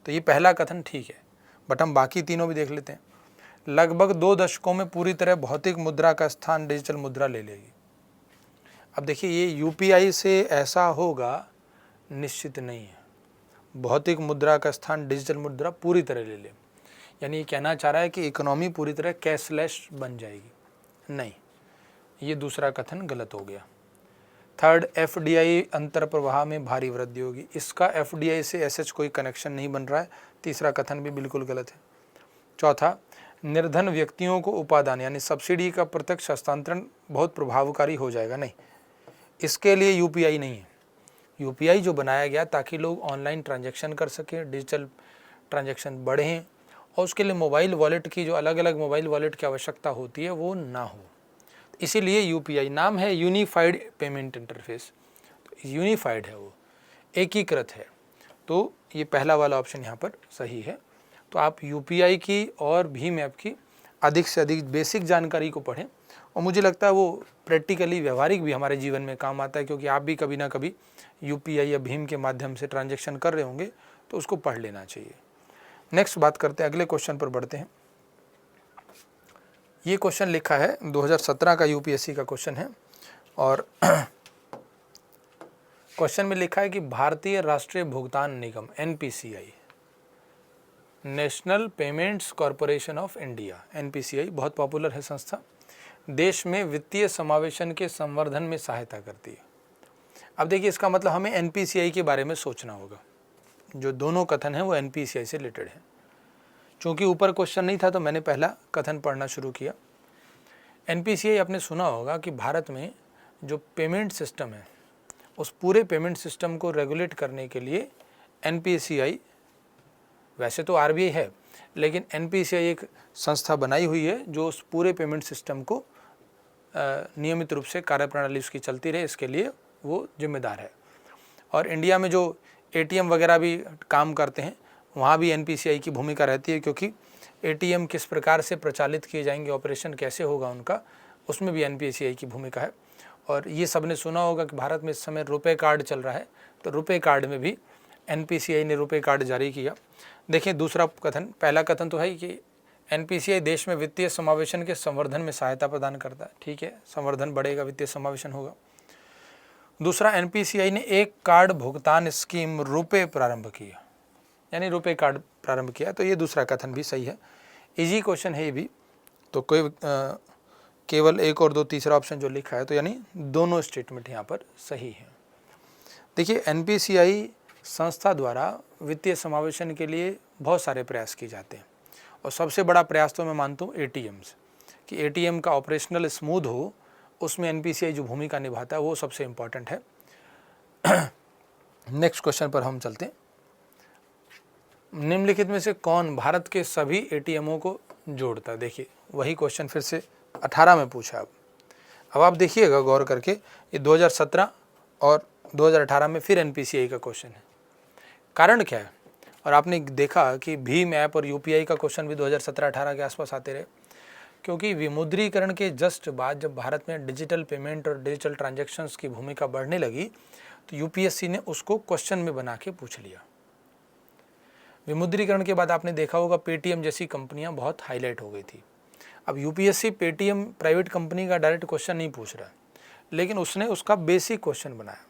तो ये पहला कथन ठीक है, बट हम बाकी तीनों भी देख लेते हैं। लगभग 2 दशकों में पूरी तरह भौतिक मुद्रा का स्थान डिजिटल मुद्रा ले लेगी। अब देखिए, ये UPI से ऐसा होगा निश्चित नहीं है। भौतिक मुद्रा का स्थान डिजिटल मुद्रा पूरी तरह ले ले, यानी ये कहना चाह रहा है कि इकोनॉमी पूरी तरह कैशलेस बन जाएगी। नहीं, ये दूसरा कथन गलत हो गया। थर्ड, FDI अंतर प्रवाह में भारी वृद्धि होगी। इसका FDI से ऐसा कोई कनेक्शन नहीं बन रहा है। तीसरा कथन भी बिल्कुल गलत है। चौथा, निर्धन व्यक्तियों को उपादान यानी सब्सिडी का प्रत्यक्ष हस्तांतरण बहुत प्रभावकारी हो जाएगा। नहीं, इसके लिए UPI नहीं है। UPI जो बनाया गया ताकि लोग ऑनलाइन ट्रांजैक्शन कर सकें, डिजिटल ट्रांजैक्शन बढ़ें, और उसके लिए मोबाइल वॉलेट की जो अलग अलग मोबाइल वॉलेट की आवश्यकता होती है वो ना हो, इसीलिए UPI नाम है यूनिफाइड पेमेंट इंटरफेस। तो यूनिफाइड है, वो एकीकृत है। तो ये पहला वाला ऑप्शन यहाँ पर सही है। तो आप UPI की और भीम ऐप की अधिक से अधिक बेसिक जानकारी को पढ़ें, और मुझे लगता है वो प्रैक्टिकली व्यवहारिक भी हमारे जीवन में काम आता है, क्योंकि आप भी कभी ना कभी UPI या भीम के माध्यम से ट्रांजैक्शन कर रहे होंगे, तो उसको पढ़ लेना चाहिए। नेक्स्ट बात करते हैं, अगले क्वेश्चन पर बढ़ते हैं। ये क्वेश्चन लिखा है 2017 का UPSC का क्वेश्चन है, और क्वेश्चन में लिखा है कि भारतीय राष्ट्रीय भुगतान निगम NPCI, national payments corporation of India, NPCI बहुत पॉपुलर है संस्था, देश में वित्तीय समावेशन के संवर्धन में सहायता करती है। अब देखिए, इसका मतलब हमें NPCI के बारे में सोचना होगा। जो दोनों कथन हैं वो NPCI से रिलेटेड है। चूँकि ऊपर क्वेश्चन नहीं था तो मैंने पहला कथन पढ़ना शुरू किया। NPCI आपने सुना होगा कि भारत में जो पेमेंट सिस्टम है, उस पूरे पेमेंट सिस्टम को रेगुलेट करने के लिए NPCI, वैसे तो RBI है, लेकिन NPCI एक संस्था बनाई हुई है जो उस पूरे पेमेंट सिस्टम को नियमित रूप से कार्यप्रणाली उसकी चलती रहे, इसके लिए वो जिम्मेदार है। और इंडिया में जो ATM वगैरह भी काम करते हैं, वहाँ भी NPCI की भूमिका रहती है, क्योंकि ATM किस प्रकार से प्रचालित किए जाएंगे, ऑपरेशन कैसे होगा उनका, उसमें भी NPCI की भूमिका है। और ये सबने सुना होगा कि भारत में इस समय रुपे कार्ड चल रहा है, तो रुपे कार्ड में भी NPCI ने रुपे कार्ड जारी किया। देखिए दूसरा कथन, पहला कथन तो है कि एनपीसीआई देश में वित्तीय समावेशन के संवर्धन में सहायता प्रदान करता है। ठीक है, संवर्धन बढ़ेगा, वित्तीय समावेशन होगा। दूसरा, एनपीसीआई ने एक कार्ड भुगतान स्कीम रुपे प्रारंभ किया, यानी रुपे कार्ड प्रारंभ किया। तो ये दूसरा कथन भी सही है। इजी क्वेश्चन है ये भी, तो कोई केवल एक और दो तीसरा ऑप्शन जो लिखा है, तो यानी दोनों स्टेटमेंट यहाँ पर सही है। देखिए, एनपीसीआई संस्था द्वारा वित्तीय समावेशन के लिए बहुत सारे प्रयास किए जाते हैं, और सबसे बड़ा प्रयास तो मैं मानता हूँ एटीएम्स, कि एटीएम का ऑपरेशनल स्मूथ हो, उसमें एनपीसीआई जो भूमिका निभाता है वो सबसे इम्पॉर्टेंट है। नेक्स्ट क्वेश्चन पर हम चलते हैं। निम्नलिखित में से कौन भारत के सभी एटीएमों को जोड़ता है? देखिए, वही क्वेश्चन फिर से 18 में पूछा। अब आप देखिएगा गौर करके, ये 2017 और 2018 में फिर एनपीसीआई का क्वेश्चन है। कारण क्या है? और आपने देखा कि भीम ऐप और यूपीआई का क्वेश्चन भी 2017-18 के आसपास आते रहे, क्योंकि विमुद्रीकरण के जस्ट बाद जब भारत में डिजिटल पेमेंट और डिजिटल ट्रांजैक्शंस की भूमिका बढ़ने लगी, तो यूपीएससी ने उसको क्वेश्चन में बना के पूछ लिया। विमुद्रीकरण के बाद आपने देखा होगा पेटीएम जैसी कंपनियां बहुत हाईलाइट हो गई थी। अब यूपीएससी पेटीएम प्राइवेट कंपनी का डायरेक्ट क्वेश्चन नहीं पूछ रहा है, लेकिन उसने उसका बेसिक क्वेश्चन बनाया।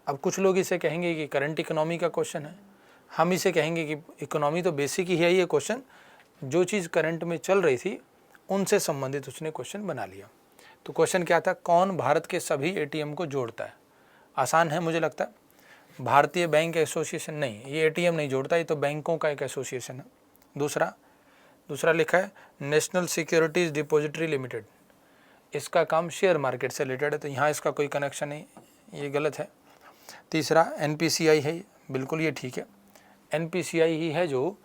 अब कुछ लोग इसे कहेंगे कि करंट इकोनॉमी का क्वेश्चन है, हम इसे कहेंगे कि इकोनॉमी तो बेसिक ही है। ये क्वेश्चन जो चीज़ करंट में चल रही थी उनसे संबंधित उसने क्वेश्चन बना लिया। तो क्वेश्चन क्या था? कौन भारत के सभी एटीएम को जोड़ता है? आसान है मुझे लगता है। भारतीय बैंक एसोसिएशन नहीं, ये एटीएम नहीं जोड़ता, ये तो बैंकों का एक एसोसिएशन है। दूसरा लिखा है नेशनल सिक्योरिटीज़ डिपॉजिटरी लिमिटेड, इसका काम शेयर मार्केट से रिलेटेड है, तो यहाँ इसका कोई कनेक्शन नहीं, ये गलत है। तीसरा एनपीसीआई है, बिल्कुल ये ठीक है। एनपीसीआई ही है जो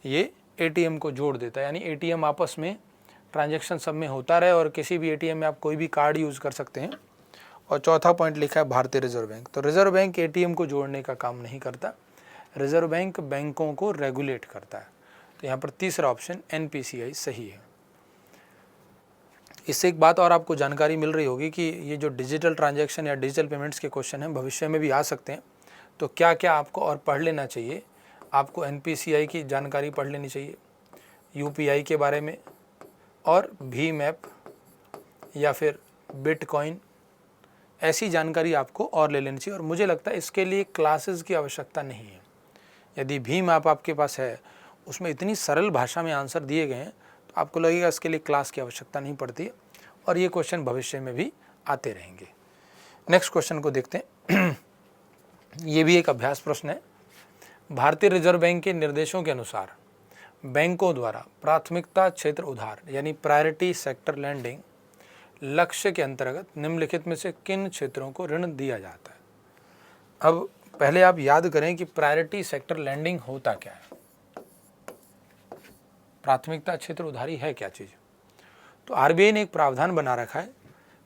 ये एटीएम को जोड़ देता है, यानी एटीएम आपस में ट्रांजैक्शन सब में होता रहे और किसी भी एटीएम में आप कोई भी कार्ड यूज़ कर सकते हैं। और चौथा पॉइंट लिखा है भारतीय रिजर्व बैंक, तो रिजर्व बैंक एटीएम को जोड़ने का काम नहीं करता, रिजर्व बैंक बैंकों को रेगुलेट करता है। तो यहाँ पर तीसरा ऑप्शन एनपीसीआई सही है। इससे एक बात और आपको जानकारी मिल रही होगी कि ये जो डिजिटल ट्रांजैक्शन या डिजिटल पेमेंट्स के क्वेश्चन हैं भविष्य में भी आ सकते हैं, तो क्या क्या आपको और पढ़ लेना चाहिए? आपको एनपीसीआई की जानकारी पढ़ लेनी चाहिए, यूपीआई के बारे में, और भीम ऐप या फिर बिटकॉइन, ऐसी जानकारी आपको और ले लेनी चाहिए। और मुझे लगता है इसके लिए क्लासेस की आवश्यकता नहीं है। यदि भीम ऐप आपके पास है, उसमें इतनी सरल भाषा में आंसर दिए गए हैं, तो आपको लगेगा इसके लिए क्लास की आवश्यकता नहीं पड़ती, और ये क्वेश्चन भविष्य में भी आते रहेंगे। नेक्स्ट क्वेश्चन को देखते हैं। ये भी एक अभ्यास प्रश्न है। भारतीय रिजर्व बैंक के निर्देशों के अनुसार बैंकों द्वारा प्राथमिकता क्षेत्र उधार यानी प्रायोरिटी सेक्टर लैंडिंग लक्ष्य के अंतर्गत निम्नलिखित में से किन क्षेत्रों को ऋण दिया जाता है? अब पहले आप याद करें कि प्रायोरिटी सेक्टर लैंडिंग होता क्या है, प्राथमिकता क्षेत्र उधारी है क्या चीज़? तो आरबीआई ने एक प्रावधान बना रखा है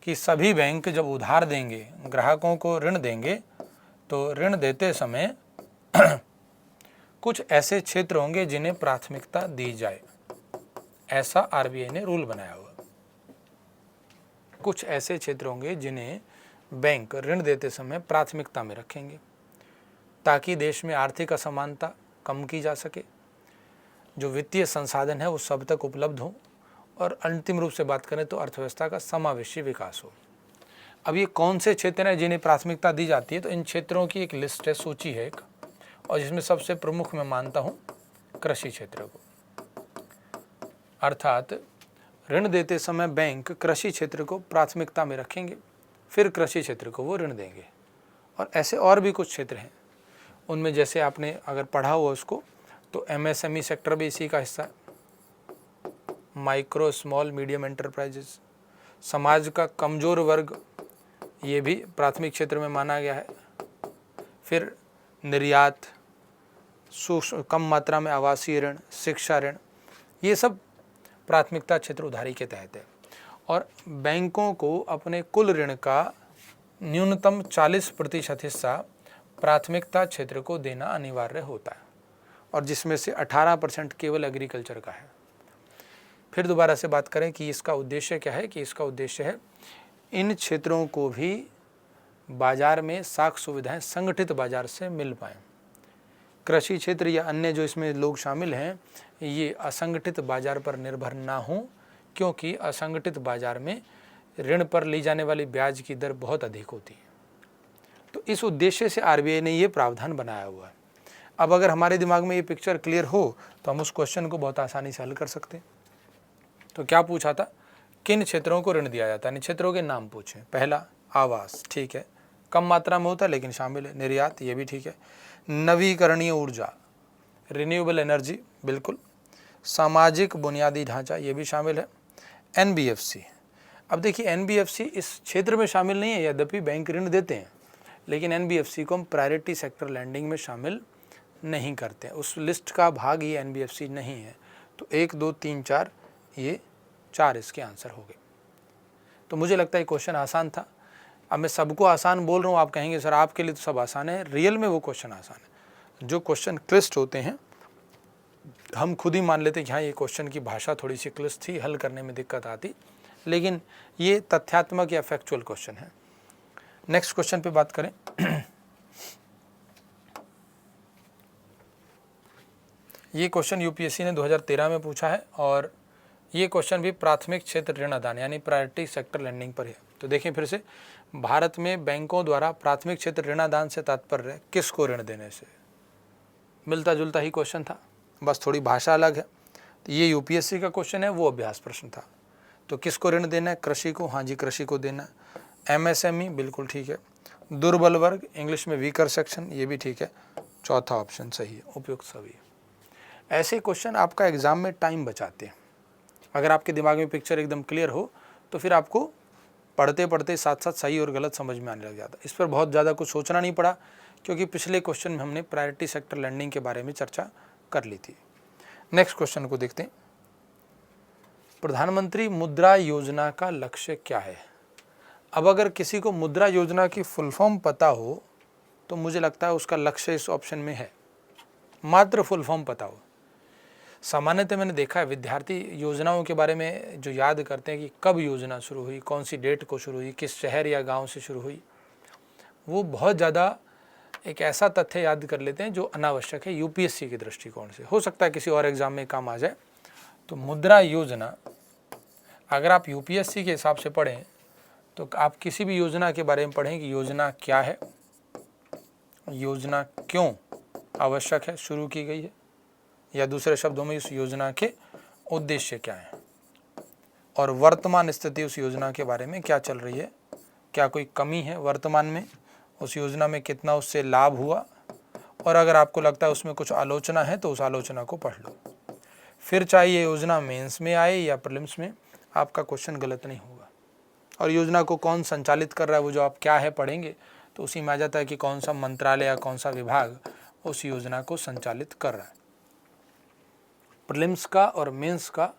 कि सभी बैंक जब उधार देंगे, ग्राहकों को ऋण देंगे, तो ऋण देते समय कुछ ऐसे क्षेत्र होंगे जिन्हें प्राथमिकता दी जाए, ऐसा आरबीआई ने रूल बनाया हुआ। कुछ ऐसे क्षेत्र होंगे जिन्हें बैंक ऋण देते समय प्राथमिकता में रखेंगे, ताकि देश में आर्थिक असमानता कम की जा सके, जो वित्तीय संसाधन है वो सब तक उपलब्ध हो, और अंतिम रूप से बात करें तो अर्थव्यवस्था का समावेशी विकास हो। अब ये कौन से क्षेत्र हैं जिन्हें प्राथमिकता दी जाती है? तो इन क्षेत्रों की एक लिस्ट है, सूची है एक, और जिसमें सबसे प्रमुख मैं मानता हूँ कृषि क्षेत्र को। अर्थात ऋण देते समय बैंक कृषि क्षेत्र को प्राथमिकता में रखेंगे, फिर कृषि क्षेत्र को वो ऋण देंगे। और ऐसे और भी कुछ क्षेत्र हैं, उनमें जैसे आपने अगर पढ़ा हुआ उसको, तो एमएसएमई सेक्टर भी इसी का हिस्सा है, माइक्रो स्मॉल मीडियम एंटरप्राइजेस, समाज का कमज़ोर वर्ग, ये भी प्राथमिक क्षेत्र में माना गया है। फिर निर्यात, सूक्ष्म कम मात्रा में आवासीय ऋण, शिक्षा ऋण, ये सब प्राथमिकता क्षेत्र उधारी के तहत है। और बैंकों को अपने कुल ऋण का न्यूनतम 40% हिस्सा प्राथमिकता क्षेत्र को देना अनिवार्य होता है, और जिसमें से 18% केवल एग्रीकल्चर का है। फिर दोबारा से बात करें कि इसका उद्देश्य क्या है, कि इसका उद्देश्य है इन क्षेत्रों को भी बाज़ार में साख सुविधाएं संगठित बाज़ार से मिल पाएँ। कृषि क्षेत्र या अन्य जो इसमें लोग शामिल हैं ये असंगठित बाजार पर निर्भर ना हों, क्योंकि असंगठित बाजार में ऋण पर ली जाने वाली ब्याज की दर बहुत अधिक होती है। तो इस उद्देश्य से आरबीआई ने ये प्रावधान बनाया हुआ है। अब अगर हमारे दिमाग में ये पिक्चर क्लियर हो तो हम उस क्वेश्चन को बहुत आसानी से हल कर सकते हैं। तो क्या पूछा था, किन क्षेत्रों को ऋण दिया जाता है, क्षेत्रों के नाम पूछे। पहला आवास, ठीक है, कम मात्रा में होता है लेकिन शामिल है। निर्यात, ये भी ठीक है। नवीकरणीय ऊर्जा, रिन्यूएबल एनर्जी, बिल्कुल। सामाजिक बुनियादी ढांचा, ये भी शामिल है। एनबीएफसी, अब देखिए एनबीएफसी इस क्षेत्र में शामिल नहीं है, यद्यपि बैंक ऋण देते हैं, लेकिन एनबीएफसी को हम प्रायोरिटी सेक्टर लैंडिंग में शामिल नहीं करते हैं, उस लिस्ट का भाग ये एनबीएफसी नहीं है। तो 1 2 3 4, ये 4 इसके आंसर हो गए। तो मुझे लगता है क्वेश्चन आसान था। अब मैं सबको आसान बोल रहा हूँ, आप कहेंगे सर आपके लिए तो सब आसान है, रियल में वो क्वेश्चन आसान है। जो क्वेश्चन क्लिष्ट होते हैं हम खुद ही मान लेते हैं कि हाँ ये क्वेश्चन की भाषा थोड़ी सी क्लिष्ट थी, हल करने में दिक्कत आती, लेकिन ये तथ्यात्मक या फैक्चुअल क्वेश्चन है। नेक्स्ट क्वेश्चन पे बात करें। ये क्वेश्चन यूपीएससी ने 2013 में पूछा है और ये क्वेश्चन भी प्राथमिक क्षेत्र ऋण आदान यानी प्रायोरिटी सेक्टर लैंडिंग पर है। तो देखें फिर से, भारत में बैंकों द्वारा प्राथमिक क्षेत्र ऋणादान से तात्पर्य किसको ऋण देने से, मिलता जुलता ही क्वेश्चन था, बस थोड़ी भाषा अलग है। तो ये यूपीएससी का क्वेश्चन है, वो अभ्यास प्रश्न था। तो किसको ऋण देना है, कृषि को, हाँ जी कृषि को देना है। एमएसएमई, बिल्कुल ठीक है। दुर्बल वर्ग, इंग्लिश में वीकर सेक्शन, ये भी ठीक है। चौथा ऑप्शन सही है, उपयुक्त सभी। ऐसे क्वेश्चन आपका एग्जाम में टाइम बचाते हैं। अगर आपके दिमाग में पिक्चर एकदम क्लियर हो तो फिर आपको पढ़ते पढ़ते साथ साथ सही और गलत समझ में आने लग जाता है। इस पर बहुत ज़्यादा कुछ सोचना नहीं पड़ा, क्योंकि पिछले क्वेश्चन में हमने प्रायोरिटी सेक्टर लैंडिंग के बारे में चर्चा कर ली थी। नेक्स्ट क्वेश्चन को देखते हैं। प्रधानमंत्री मुद्रा योजना का लक्ष्य क्या है। अब अगर किसी को मुद्रा योजना की फुल फॉर्म पता हो तो मुझे लगता है उसका लक्ष्य इस ऑप्शन में है, मात्र फुल फॉर्म पता हो। सामान्यतः मैंने देखा है विद्यार्थी योजनाओं के बारे में जो याद करते हैं कि कब योजना शुरू हुई, कौन सी डेट को शुरू हुई, किस शहर या गांव से शुरू हुई, वो बहुत ज़्यादा एक ऐसा तथ्य याद कर लेते हैं जो अनावश्यक है यूपीएससी के दृष्टिकोण से। हो सकता है किसी और एग्जाम में काम आ जाए। तो मुद्रा योजना अगर आप यूपीएससी के हिसाब से पढ़ें तो आप किसी भी योजना के बारे में पढ़ें कि योजना क्या है, योजना क्यों आवश्यक है, शुरू की गई है, या दूसरे शब्दों में उस योजना के उद्देश्य क्या है, और वर्तमान स्थिति उस योजना के बारे में क्या चल रही है, क्या कोई कमी है वर्तमान में, उस योजना में कितना उससे लाभ हुआ, और अगर आपको लगता है उसमें कुछ आलोचना है तो उस आलोचना को पढ़ लो। फिर चाहे ये योजना मेंस में आए या प्रीलिम्स में, आपका क्वेश्चन गलत नहीं होगा। और योजना को कौन संचालित कर रहा है, वो जो आप क्या है पढ़ेंगे तो उसी में आ जाता है कि कौन सा मंत्रालय या कौन सा विभाग उस योजना को संचालित कर रहा है। प्रीलिम्स का और मेंस का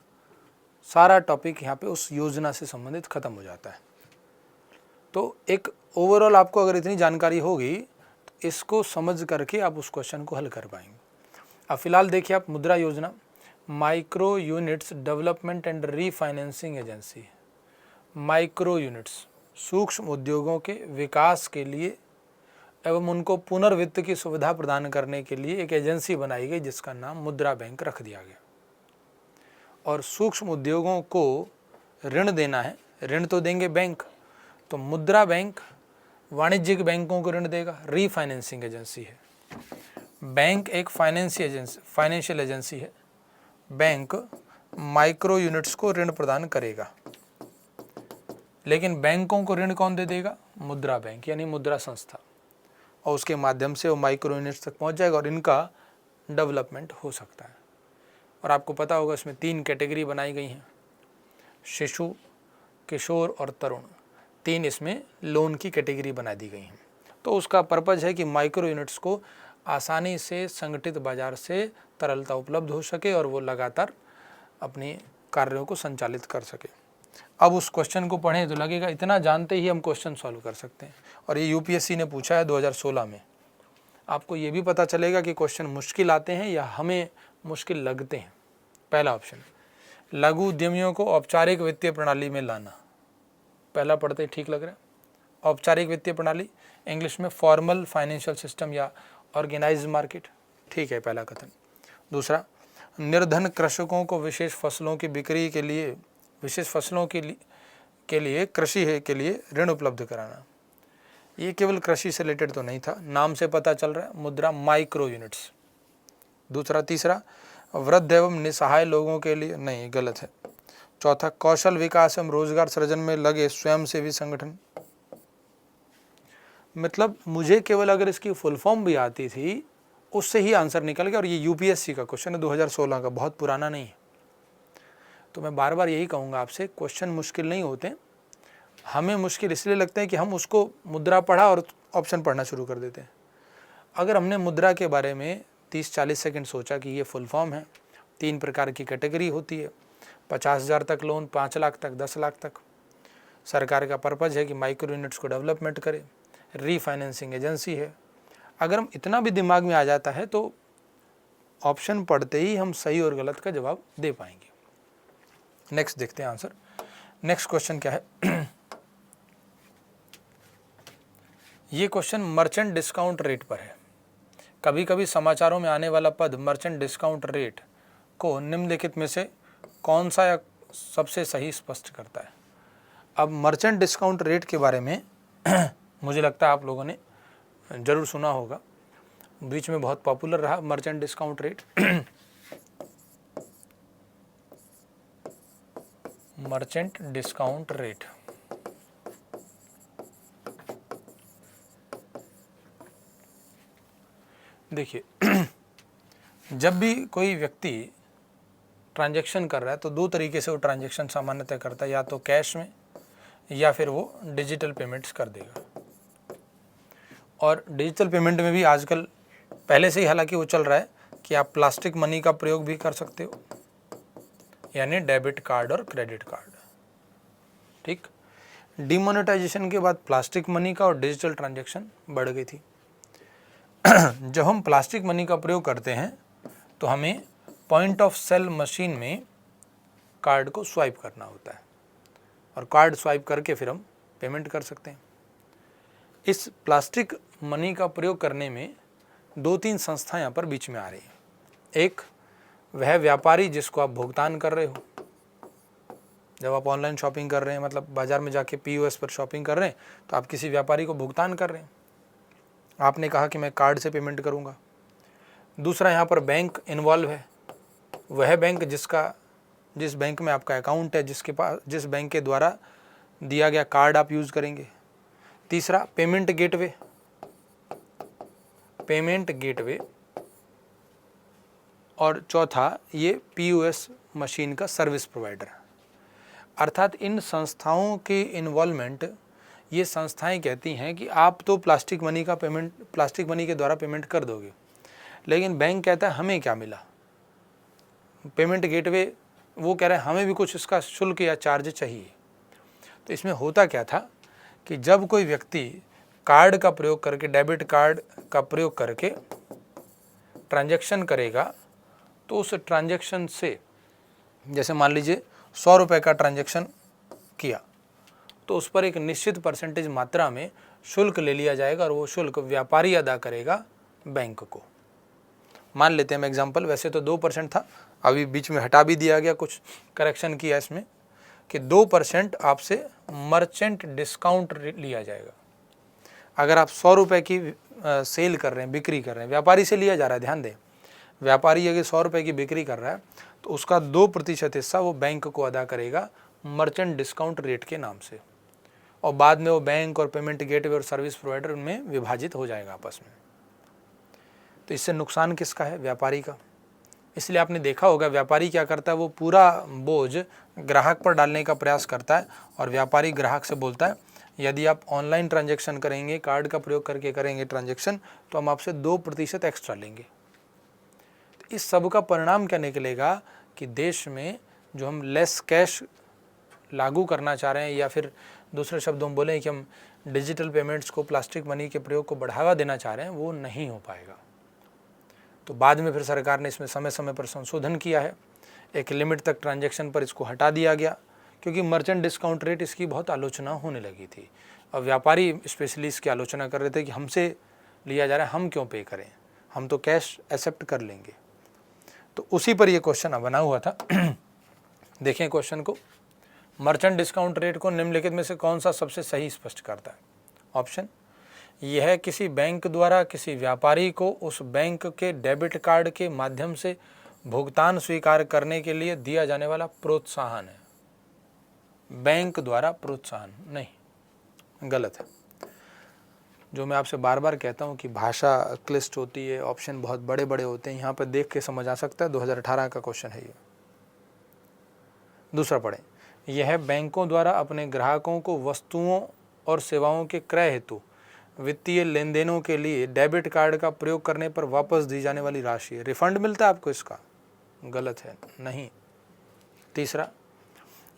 सारा टॉपिक यहाँ पे उस योजना से संबंधित खत्म हो जाता है। तो एक ओवरऑल आपको अगर इतनी जानकारी होगी तो इसको समझ करके आप उस क्वेश्चन को हल कर पाएंगे। अब फिलहाल देखिए आप, मुद्रा योजना micro units development and refinancing agency. Micro units सूक्ष्म उद्योगों के विकास के लिए एवं उनको पुनर्वित्त की सुविधा प्रदान करने के लिए एक एजेंसी बनाई गई जिसका नाम मुद्रा बैंक रख दिया गया। और सूक्ष्म उद्योगों को ऋण देना है, ऋण तो देंगे बैंक, तो मुद्रा बैंक वाणिज्यिक बैंकों को ऋण देगा, रीफाइनेंसिंग एजेंसी है। बैंक एक फाइनेंशियल एजेंसी है, बैंक माइक्रो यूनिट्स को ऋण प्रदान करेगा, लेकिन बैंकों को ऋण कौन दे देगा, मुद्रा बैंक यानी मुद्रा संस्था, और उसके माध्यम से वो माइक्रो यूनिट्स तक पहुंच जाएगा और इनका डेवलपमेंट हो सकता है। और आपको पता होगा इसमें 3 कैटेगरी बनाई गई हैं, शिशु, किशोर और तरुण, 3 इसमें लोन की कैटेगरी बना दी गई हैं। तो उसका पर्पज़ है कि माइक्रो यूनिट्स को आसानी से संगठित बाजार से तरलता उपलब्ध हो सके और वो लगातार अपने कार्यों को संचालित कर सके। अब उस क्वेश्चन को पढ़ें तो लगेगा इतना जानते ही हम क्वेश्चन सॉल्व कर सकते हैं, और ये यूपीएससी ने पूछा है 2016 में। आपको ये भी पता चलेगा कि क्वेश्चन मुश्किल आते हैं या हमें मुश्किल लगते हैं। पहला ऑप्शन, लघु उद्यमियों को औपचारिक वित्तीय प्रणाली में लाना। पहला पढ़ते ठीक लग रहा है, औपचारिक वित्तीय प्रणाली, इंग्लिश में फॉर्मल फाइनेंशियल सिस्टम या ऑर्गेनाइज्ड मार्केट, ठीक है पहला कथन। दूसरा, निर्धन कृषकों को विशेष फसलों की बिक्री के लिए कृषि के लिए ऋण उपलब्ध कराना। ये केवल कृषि से रिलेटेड तो नहीं था, नाम से पता चल रहा है, मुद्रा माइक्रो यूनिट्स। दूसरा, तीसरा, वृद्ध एवं निसहाय लोगों के लिए, नहीं गलत है। चौथा, कौशल विकास एवं रोजगार सृजन में लगे स्वयंसेवी संगठन। मतलब मुझे केवल अगर इसकी फुल फॉर्म भी आती थी उससे ही आंसर निकल गया, और ये यूपीएससी का क्वेश्चन है 2016 का, बहुत पुराना नहीं है। तो मैं बार बार यही कहूँगा आपसे, क्वेश्चन मुश्किल नहीं होते, हमें मुश्किल इसलिए लगते हैं कि हम उसको मुद्रा पढ़ा और ऑप्शन पढ़ना शुरू कर देते हैं। अगर हमने मुद्रा के बारे में 30-40 सेकंड सोचा कि ये फुल फॉर्म है, 3 प्रकार की कैटेगरी होती है, 50,000 तक लोन, 5 लाख तक, 10 लाख तक, सरकार का पर्पज़ है कि माइक्रो यूनिट्स को डेवलपमेंट करे, रीफाइनेंसिंग एजेंसी है, अगर हम इतना भी दिमाग में आ जाता है तो ऑप्शन पढ़ते ही हम सही और गलत का जवाब दे पाएंगे। नेक्स्ट देखते हैं आंसर। नेक्स्ट क्वेश्चन क्या है ये क्वेश्चन मर्चेंट डिस्काउंट रेट पर है। कभी कभी समाचारों में आने वाला पद मर्चेंट डिस्काउंट रेट को निम्नलिखित में से कौन सा या सबसे सही स्पष्ट करता है। अब मर्चेंट डिस्काउंट रेट के बारे में मुझे लगता है आप लोगों ने ज़रूर सुना होगा, बीच में बहुत पॉपुलर रहा merchant discount rate. Merchant discount rate देखिए जब भी कोई व्यक्ति ट्रांजैक्शन कर रहा है तो दो तरीके से वो ट्रांजैक्शन सामान्यतः करता है, या तो कैश में या फिर वो डिजिटल पेमेंट्स कर देगा। और डिजिटल पेमेंट में भी आजकल पहले से ही हालांकि वो चल रहा है कि आप प्लास्टिक मनी का प्रयोग भी कर सकते हो, यानी डेबिट कार्ड और क्रेडिट कार्ड। ठीक, डिमोनेटाइजेशन के बाद प्लास्टिक मनी का और डिजिटल ट्रांजैक्शन बढ़ गई थी। जब हम प्लास्टिक मनी का प्रयोग करते हैं तो हमें पॉइंट ऑफ सेल मशीन में कार्ड को स्वाइप करना होता है और कार्ड स्वाइप करके फिर हम पेमेंट कर सकते हैं। इस प्लास्टिक मनी का प्रयोग करने में 2-3 संस्थाएं यहाँ पर बीच में आ रही हैं। एक, वह व्यापारी जिसको आप भुगतान कर रहे हो। जब आप ऑनलाइन शॉपिंग कर रहे हैं, मतलब बाज़ार में जाके पीओएस पर शॉपिंग कर रहे हैं, तो आप किसी व्यापारी को भुगतान कर रहे हैं। आपने कहा कि मैं कार्ड से पेमेंट करूंगा। दूसरा, यहाँ पर बैंक इन्वॉल्व है, वह बैंक जिस बैंक में आपका अकाउंट है, जिस बैंक के द्वारा दिया गया कार्ड आप यूज़ करेंगे। तीसरा, पेमेंट गेटवे, और चौथा ये पीओएस मशीन का सर्विस प्रोवाइडर। अर्थात इन संस्थाओं के इन्वॉल्वमेंट, ये संस्थाएं कहती हैं कि आप तो प्लास्टिक मनी के द्वारा पेमेंट कर दोगे, लेकिन बैंक कहता है हमें क्या मिला। पेमेंट गेटवे वो कह रहे हैं हमें भी कुछ इसका शुल्क या चार्ज चाहिए। तो इसमें होता क्या था कि जब कोई व्यक्ति कार्ड का प्रयोग करके, डेबिट कार्ड का प्रयोग करके ट्रांजैक्शन करेगा, तो उस ट्रांजैक्शन से, जैसे मान लीजिए 100 रुपये का ट्रांजैक्शन किया, तो उस पर एक निश्चित परसेंटेज मात्रा में शुल्क ले लिया जाएगा, और वो शुल्क व्यापारी अदा करेगा बैंक को। मान लेते हैं हम एग्जांपल, वैसे तो 2% था, अभी बीच में हटा भी दिया गया, कुछ करेक्शन किया इसमें कि 2% आपसे मर्चेंट डिस्काउंट लिया जाएगा। अगर आप 100 रुपये की सेल कर रहे हैं, बिक्री कर रहे हैं, व्यापारी से लिया जा रहा है, ध्यान दें, व्यापारी अगर 100 रुपये की बिक्री कर रहा है तो उसका 2% हिस्सा वो बैंक को अदा करेगा मर्चेंट डिस्काउंट रेट के नाम से, और बाद में वो बैंक और पेमेंट गेटवे और सर्विस प्रोवाइडर उनमें विभाजित हो जाएगा आपस में। तो इससे नुकसान किसका है? व्यापारी का। इसलिए आपने देखा होगा व्यापारी क्या करता है, वो पूरा बोझ ग्राहक पर डालने का प्रयास करता है, और व्यापारी ग्राहक से बोलता है यदि आप ऑनलाइन ट्रांजैक्शन करेंगे, कार्ड का प्रयोग करके करेंगे ट्रांजैक्शन, तो हम आपसे 2% एक्स्ट्रा लेंगे। तो इस सब का परिणाम क्या निकलेगा कि देश में जो हम लेस कैश लागू करना चाह रहे हैं, या फिर दूसरे शब्दों में बोलें कि हम डिजिटल पेमेंट्स को, प्लास्टिक मनी के प्रयोग को बढ़ावा देना चाह रहे हैं, वो नहीं हो पाएगा। तो बाद में फिर सरकार ने इसमें समय समय पर संशोधन किया है, एक लिमिट तक ट्रांजैक्शन पर इसको हटा दिया गया, क्योंकि मर्चेंट डिस्काउंट रेट इसकी बहुत आलोचना होने लगी थी, और व्यापारी स्पेशली इसकी आलोचना कर रहे थे कि हमसे लिया जा रहा है, हम क्यों पे करें, हम तो कैश एक्सेप्ट कर लेंगे। तो उसी पर ये क्वेश्चन बना हुआ था। देखें क्वेश्चन को, मर्चेंट डिस्काउंट रेट को निम्नलिखित में से कौन सा सबसे सही स्पष्ट करता है? ऑप्शन, यह किसी बैंक द्वारा किसी व्यापारी को उस बैंक के डेबिट कार्ड के माध्यम से भुगतान स्वीकार करने के लिए दिया जाने वाला प्रोत्साहन है। बैंक द्वारा प्रोत्साहन नहीं, गलत है। जो मैं आपसे बार बार कहता हूं कि भाषा क्लिष्ट होती है, ऑप्शन बहुत बड़े बड़े होते हैं, यहाँ पर देख के समझ आ सकता है। 2018 का क्वेश्चन है ये। दूसरा पढ़ें, यह बैंकों द्वारा अपने ग्राहकों को वस्तुओं और सेवाओं के क्रय हेतु वित्तीय लेन देनों के लिए डेबिट कार्ड का प्रयोग करने पर वापस दी जाने वाली राशि है। रिफंड मिलता है आपको इसका? गलत है, नहीं। तीसरा,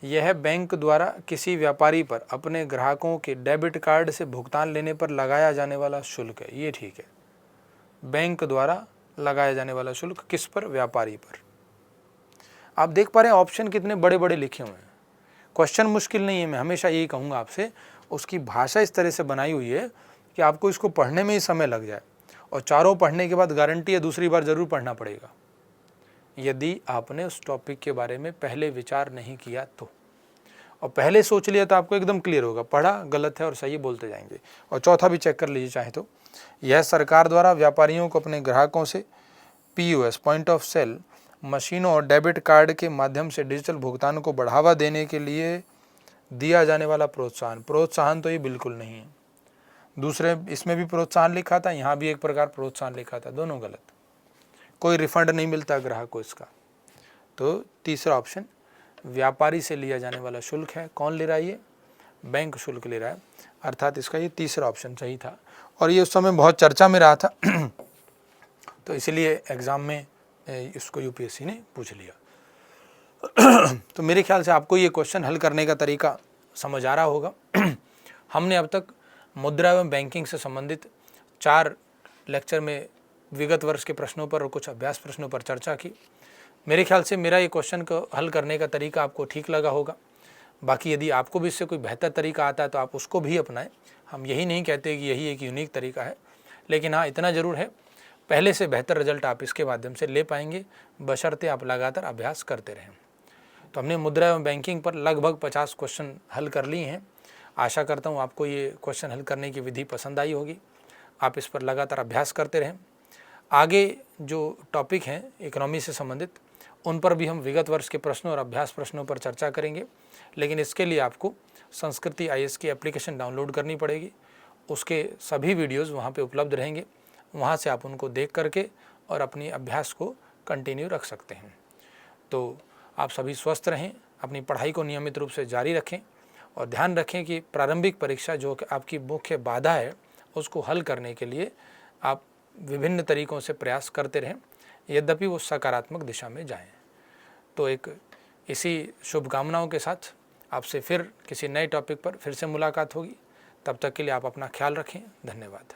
यह बैंक द्वारा किसी व्यापारी पर अपने ग्राहकों के डेबिट कार्ड से भुगतान लेने पर लगाया जाने वाला शुल्क है। ये ठीक है, बैंक द्वारा लगाया जाने वाला शुल्क किस पर? व्यापारी पर। आप देख पा रहे हैं ऑप्शन कितने बड़े बड़े लिखे हुए हैं। क्वेश्चन मुश्किल नहीं है, मैं हमेशा यही कहूँगा आपसे। उसकी भाषा इस तरह से बनाई हुई है कि आपको इसको पढ़ने में ही समय लग जाए, और चारों पढ़ने के बाद गारंटी है दूसरी बार ज़रूर पढ़ना पड़ेगा, यदि आपने उस टॉपिक के बारे में पहले विचार नहीं किया तो। और पहले सोच लिया तो आपको एकदम क्लियर होगा, पढ़ा गलत है और सही बोलते जाएंगे। और चौथा भी चेक कर लीजिए चाहे तो, यह सरकार द्वारा व्यापारियों को अपने ग्राहकों से POS पॉइंट ऑफ सेल मशीनों और डेबिट कार्ड के माध्यम से डिजिटल भुगतान को बढ़ावा देने के लिए दिया जाने वाला प्रोत्साहन। प्रोत्साहन तो ये बिल्कुल नहीं है। दूसरे इसमें भी प्रोत्साहन लिखा था, यहाँ भी एक प्रकार प्रोत्साहन लिखा था, दोनों गलत। कोई रिफंड नहीं मिलता ग्राहक को इसका। तो तीसरा ऑप्शन, व्यापारी से लिया जाने वाला शुल्क है। कौन ले रहा है? ये बैंक शुल्क ले रहा है, अर्थात इसका ये तीसरा ऑप्शन सही था। और ये उस समय बहुत चर्चा में रहा था तो इसलिए एग्ज़ाम में इसको UPSC ने पूछ लिया। तो मेरे ख्याल से आपको ये क्वेश्चन हल करने का तरीका समझ आ रहा होगा। हमने अब तक मुद्रा एवं बैंकिंग से संबंधित 4 लेक्चर में विगत वर्ष के प्रश्नों पर और कुछ अभ्यास प्रश्नों पर चर्चा की। मेरे ख्याल से मेरा ये क्वेश्चन को हल करने का तरीका आपको ठीक लगा होगा। बाकी यदि आपको भी इससे कोई बेहतर तरीका आता है तो आप उसको भी अपनाएं। हम यही नहीं कहते कि यही एक यूनिक तरीका है, लेकिन हाँ इतना ज़रूर है, पहले से बेहतर रिजल्ट आप इसके माध्यम से ले पाएंगे, बशर्ते आप लगातार अभ्यास करते रहें। तो हमने मुद्रा एवं बैंकिंग पर लगभग 50 क्वेश्चन हल कर लिए हैं। आशा करता हूँ आपको ये क्वेश्चन हल करने की विधि पसंद आई होगी। आप इस पर लगातार अभ्यास करते रहें। आगे जो टॉपिक हैं इकोनॉमी से संबंधित, उन पर भी हम विगत वर्ष के प्रश्नों और अभ्यास प्रश्नों पर चर्चा करेंगे, लेकिन इसके लिए आपको संस्कृति IAS की एप्लीकेशन डाउनलोड करनी पड़ेगी। उसके सभी वीडियोज़ वहाँ पे उपलब्ध रहेंगे, वहाँ से आप उनको देख करके और अपनी अभ्यास को कंटिन्यू रख सकते हैं। तो आप सभी स्वस्थ रहें, अपनी पढ़ाई को नियमित रूप से जारी रखें और ध्यान रखें कि प्रारंभिक परीक्षा जो कि आपकी मुख्य बाधा है उसको हल करने के लिए आप विभिन्न तरीक़ों से प्रयास करते रहें, यद्यपि वो सकारात्मक दिशा में जाएं। तो एक इसी शुभकामनाओं के साथ आपसे फिर किसी नए टॉपिक पर फिर से मुलाकात होगी। तब तक के लिए आप अपना ख्याल रखें। धन्यवाद।